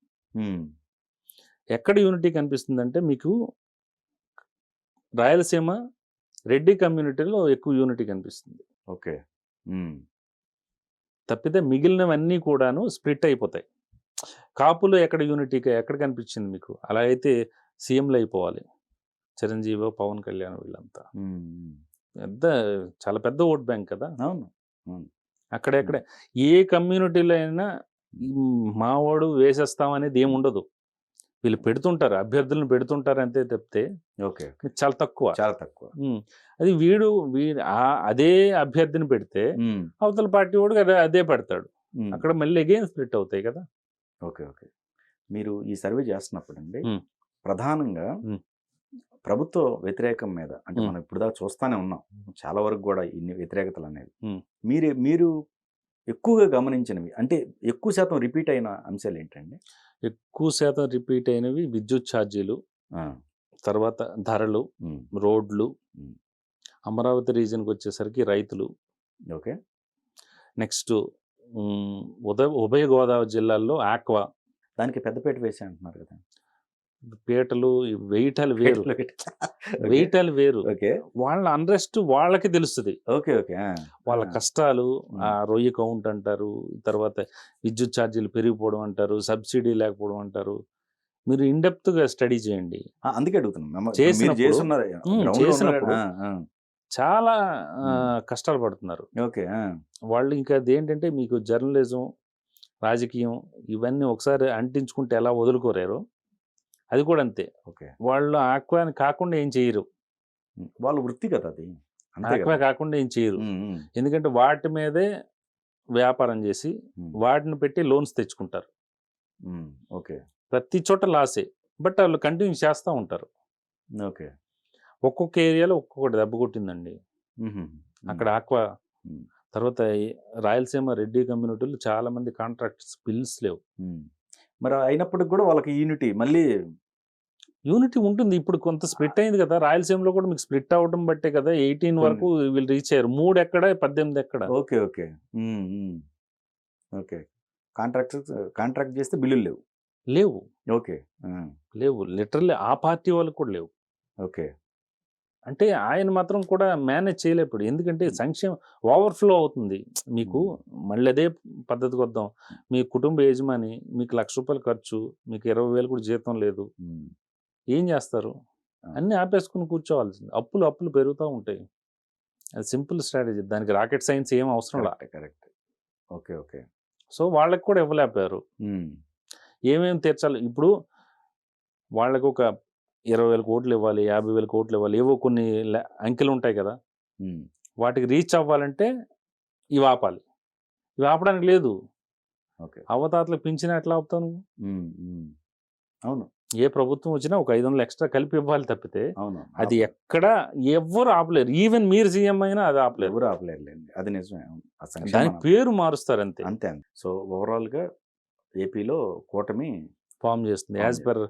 S2: ఎక్కడ యూనిటీ కనిపిస్తుందంటే మీకు రాయలసీమ రెడ్డి కమ్యూనిటీలో ఎక్కువ యూనిటీ కనిపిస్తుంది.
S1: ఓకే,
S2: తప్పితే మిగిలినవన్నీ కూడాను స్ప్లిట్ అయిపోతాయి. కాపులు ఎక్కడ యూనిటీగా ఎక్కడ కనిపించింది మీకు? అలా అయితే సీఎంలు అయిపోవాలి, చిరంజీవి, పవన్ కళ్యాణ్, వీళ్ళంతా చాలా పెద్ద ఓట్ బ్యాంక్ కదా.
S1: అవును,
S2: అక్కడెక్కడ ఏ కమ్యూనిటీలో అయినా మావాడు వేసేస్తామనేది ఏమి ఉండదు. వీళ్ళు పెడుతుంటారు, అభ్యర్థులను పెడుతుంటారు అంతే తప్పితే
S1: ఓకే
S2: చాలా తక్కువ. అది అదే అభ్యర్థిని పెడితే అవతల పార్టీ వాడు అదే పెడతాడు. అక్కడ మళ్ళీ అగైన్ స్ప్లిట్ అవుతాయి కదా.
S1: ఓకే ఓకే మీరు ఈ సర్వే చేస్తున్నప్పుడు అండి ప్రధానంగా ప్రభుత్వ వ్యతిరేకం మీద అంటే మనం ఇప్పుడు దాకా చూస్తానే ఉన్నాం చాలా వరకు కూడా ఇన్ని వ్యతిరేకతలు అనేవి. మీరు ఎక్కువగా గమనించినవి అంటే ఎక్కువ శాతం రిపీట్ అయిన అంశాలు ఏంటండి?
S2: ఎక్కువ శాతం రిపీట్ అయినవి విద్యుత్ ఛార్జీలు, తర్వాత ధరలు, రోడ్లు, అమరావతి రీజన్కి వచ్చేసరికి రైతులు.
S1: ఓకే,
S2: నెక్స్ట్ ఉభయ గోదావరి జిల్లాల్లో ఆక్వా,
S1: దానికి పెద్దపేట వేసి అంటున్నారు కదా.
S2: పీటలు వేయటాలు వేరు, వేయటాలు వేరు. వాళ్ళ అన్రెస్ట్ వాళ్ళకి తెలుస్తుంది. వాళ్ళ కష్టాలు. ఆ రొయ్య కౌంట్ అంటారు, తర్వాత విద్యుత్ ఛార్జీలు పెరిగిపోవడం అంటారు, సబ్సిడీ లేకపోవడం అంటారు. మీరు ఇండెప్త్గా స్టడీ చేయండి.
S1: అందుకే అడుగుతున్నాం.
S2: చేసినప్పుడు చాలా కష్టాలు పడుతున్నారు. వాళ్ళు ఇంకా అదేంటంటే మీకు జర్నలిజం, రాజకీయం ఇవన్నీ ఒకసారి అంటించుకుంటే ఎలా వదులుకోరారు అది కూడా అంతే. వాళ్ళు ఆక్వాని కాకుండా ఏం చేయరు,
S1: వాళ్ళ వృత్తి కదా అది.
S2: ఆక్వా కాకుండా ఏం చేయరు, ఎందుకంటే వాటి మీదే వ్యాపారం చేసి వాటిని పెట్టి లోన్స్ తెచ్చుకుంటారు. ప్రతి చోట లాసే, బట్ వాళ్ళు కంటిన్యూ చేస్తూ ఉంటారు. ఒక్కొక్క ఏరియాలో ఒక్కొక్కటి దెబ్బ కొట్టిందండి అక్కడ ఆక్వా. తర్వాత రాయలసీమ రెడ్డి కమ్యూనిటీలు చాలా మంది కాంట్రాక్టర్స్ బిల్స్ లేవు.
S1: మరి అయినప్పటికి కూడా వాళ్ళకి
S2: యూనిటీ ఉంటుంది. ఇప్పుడు కొంత స్ప్లిట్ అయింది కదా, రాయలసీమలో కూడా మీకు స్ప్లిట్ అవ్వడం బట్టే కదా 18 వరకు వీళ్ళు రీచ్ అయ్యారు. 3 ఎక్కడ 18 ఎక్కడ.
S1: కాంట్రాక్ట్ చేస్తే బిల్లులు
S2: లేవు. లేవు లిటరల్లీ ఆ పార్టీ వాళ్ళకి కూడా లేవు. అంటే ఆయన మాత్రం కూడా మేనేజ్ చేయలేప్పుడు, ఎందుకంటే సంక్షేమం ఓవర్ఫ్లో అవుతుంది మీకు. మళ్ళీ అదే పద్ధతికి వద్దాం. మీ కుటుంబ యజమాని మీకు ₹1,00,000 ఖర్చు, మీకు 20,000 కూడా జీతం లేదు, ఏం చేస్తారు? అన్నీ ఆపేసుకుని కూర్చోవాల్సింది. అప్పులు పెరుగుతూ ఉంటాయి. అది సింపుల్ స్ట్రాటజీ, దానికి రాకెట్ సైన్స్ ఏం అవసరం లేదు. సో వాళ్ళకి కూడా ఇవ్వలేకపోయారు. ఏమేమి తీర్చాలి ఇప్పుడు? వాళ్ళకి ఒక 20,000 కోట్లు ఇవ్వాలి, 50,000 కోట్లు ఇవ్వాలి, ఏవో కొన్ని అంకెలు ఉంటాయి కదా,
S1: ఉమ్,
S2: వాటికి రీచ్ అవ్వాలంటే ఇవి ఆపాలి. ఇవి ఆపడానికి లేదు.
S1: ఓకే.
S2: అవతాతలకు పింఛన్ ఎట్లా ఆపుతాను?
S1: ఉమ్, ఉమ్. అవును,
S2: ఏ ప్రభుత్వం వచ్చినా ఒక 500 ఎక్స్ట్రా కలిపి ఇవ్వాలి తప్పితే
S1: అవును.
S2: అది ఎక్కడ ఎవ్వరు ఆపలేరు. ఈవెన్ మీరు సీఎం అయినా అది ఆపలేరు.
S1: ఎవరు ఆపలేరులేండి, అది నిజమే. అవును. ఆ
S2: దాని
S1: సంక్షేమ
S2: పేరు మారుస్తారు అంతే.
S1: అంతే అంతే. సో ఓవరాల్ గా ఏపీలో కూటమి
S2: ఫామ్ చేస్తుంది
S1: Form
S2: as per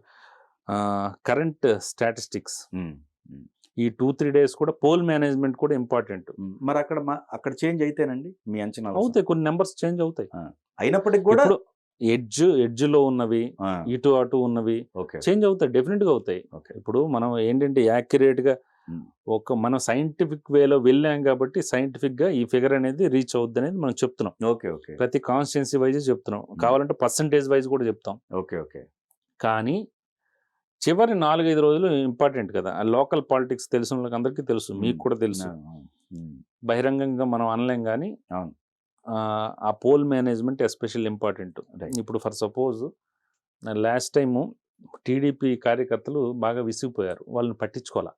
S2: current statistics.
S1: Um, um,
S2: ఈ 2-3 డేస్ కూడా పోల్ మేనేజ్మెంట్ కూడా ఇంపార్టెంట్.
S1: మరి అక్కడ అక్కడ చేంజ్ అయితేనండి మీ అంచనా
S2: అవుతాయి, కొన్ని నెంబర్స్ చేంజ్ అవుతాయి.
S1: అయినప్పటికి కూడా
S2: ఇప్పుడు ఎడ్జ్లో ఉన్నవి, ఇటు అటు ఉన్నవి
S1: ఓకే
S2: చేంజ్ అవుతాయి, డెఫినెట్గా అవుతాయి.
S1: ఓకే.
S2: ఇప్పుడు మనం ఏంటంటే యాక్యురేట్గా మనం సైంటిఫిక్ వేలో వెళ్ళాం కాబట్టి సైంటిఫిక్గా ఈ ఫిగర్ అనేది రీచ్ అవుద్ది అనేది మనం చెప్తున్నాం.
S1: ఓకే ఓకే
S2: ప్రతి కాన్స్టిట్యున్సీ వైజ్ చెప్తున్నాం, కావాలంటే పర్సంటేజ్ వైజ్ కూడా చెప్తాం.
S1: Okay okay.
S2: కానీ చివరి 4-5 రోజులు ఇంపార్టెంట్ కదా. ఆ లోకల్ పాలిటిక్స్ తెలిసిన వాళ్ళకి అందరికీ తెలుసు, మీకు కూడా తెలుసు. బహిరంగంగా మనం అనలేం కానీ
S1: అవును.
S2: ఆ poll management especial important.
S1: Right.
S2: ఇప్పుడు for suppose last time TDP కార్యకర్తలు బాగా విసిగిపోయారు, వాళ్ళని పట్టించుకోవాలా.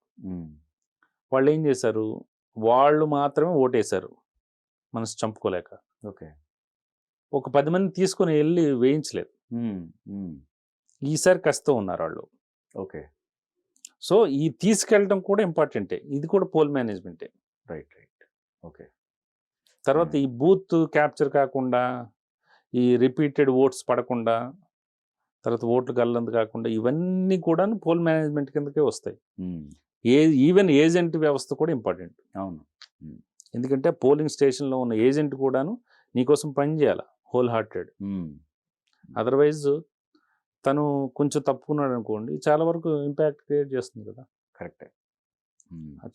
S2: వాళ్ళు ఏం చేశారు, వాళ్ళు మాత్రమే ఓటేశారు మనసు చంపుకోలేక.
S1: ఓకే.
S2: ఒక 10 మంది తీసుకొని వెళ్ళి వేయించలేదు. ఈసారి కష్టం ఉన్నారు వాళ్ళు.
S1: ఓకే.
S2: సో ఈ తీసుకెళ్ళడం కూడా ఇంపార్టెంటే, ఇది కూడా పోల్ మేనేజ్మెంటే.
S1: Right right. ఓకే.
S2: తర్వాత ఈ బూత్ క్యాప్చర్ కాకుండా, ఈ రిపీటెడ్ ఓట్స్ పడకుండా, తర్వాత ఓట్లు గల్లందు కాకుండా, ఇవన్నీ కూడా పోల్ మేనేజ్మెంట్ కిందకే వస్తాయి. ఈవెన్ ఏజెంట్ వ్యవస్థ కూడా ఇంపార్టెంట్.
S1: అవును.
S2: ఎందుకంటే పోలింగ్ స్టేషన్లో ఉన్న ఏజెంట్ కూడాను నీకోసం పని చేయాలి హోల్ హార్టెడ్. అదర్వైజ్ తను కొంచెం తప్పుకున్నాడు అనుకోండి, చాలా వరకు ఇంపాక్ట్ క్రియేట్ చేస్తుంది కదా.
S1: కరెక్టే.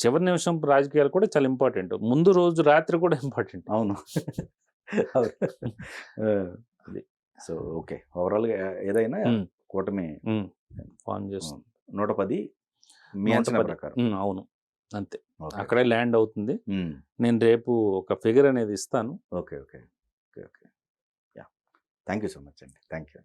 S2: చివరి నిమిషం రాజకీయాలు కూడా చాలా ఇంపార్టెంట్, ముందు రోజు రాత్రి కూడా ఇంపార్టెంట్.
S1: అవును. అది. సో ఓకే, ఓవరాల్గా ఏదైనా కూటమి
S2: ఫామ్ చేస్తుంది
S1: 110 మీ అంచనా ప్రకారం.
S2: అవును, అంతే. అక్కడే ల్యాండ్ అవుతుంది. నేను రేపు ఒక ఫిగర్ అనేది ఇస్తాను.
S1: Okay okay okay okay. Yeah, thank you so much అండి. Thank you.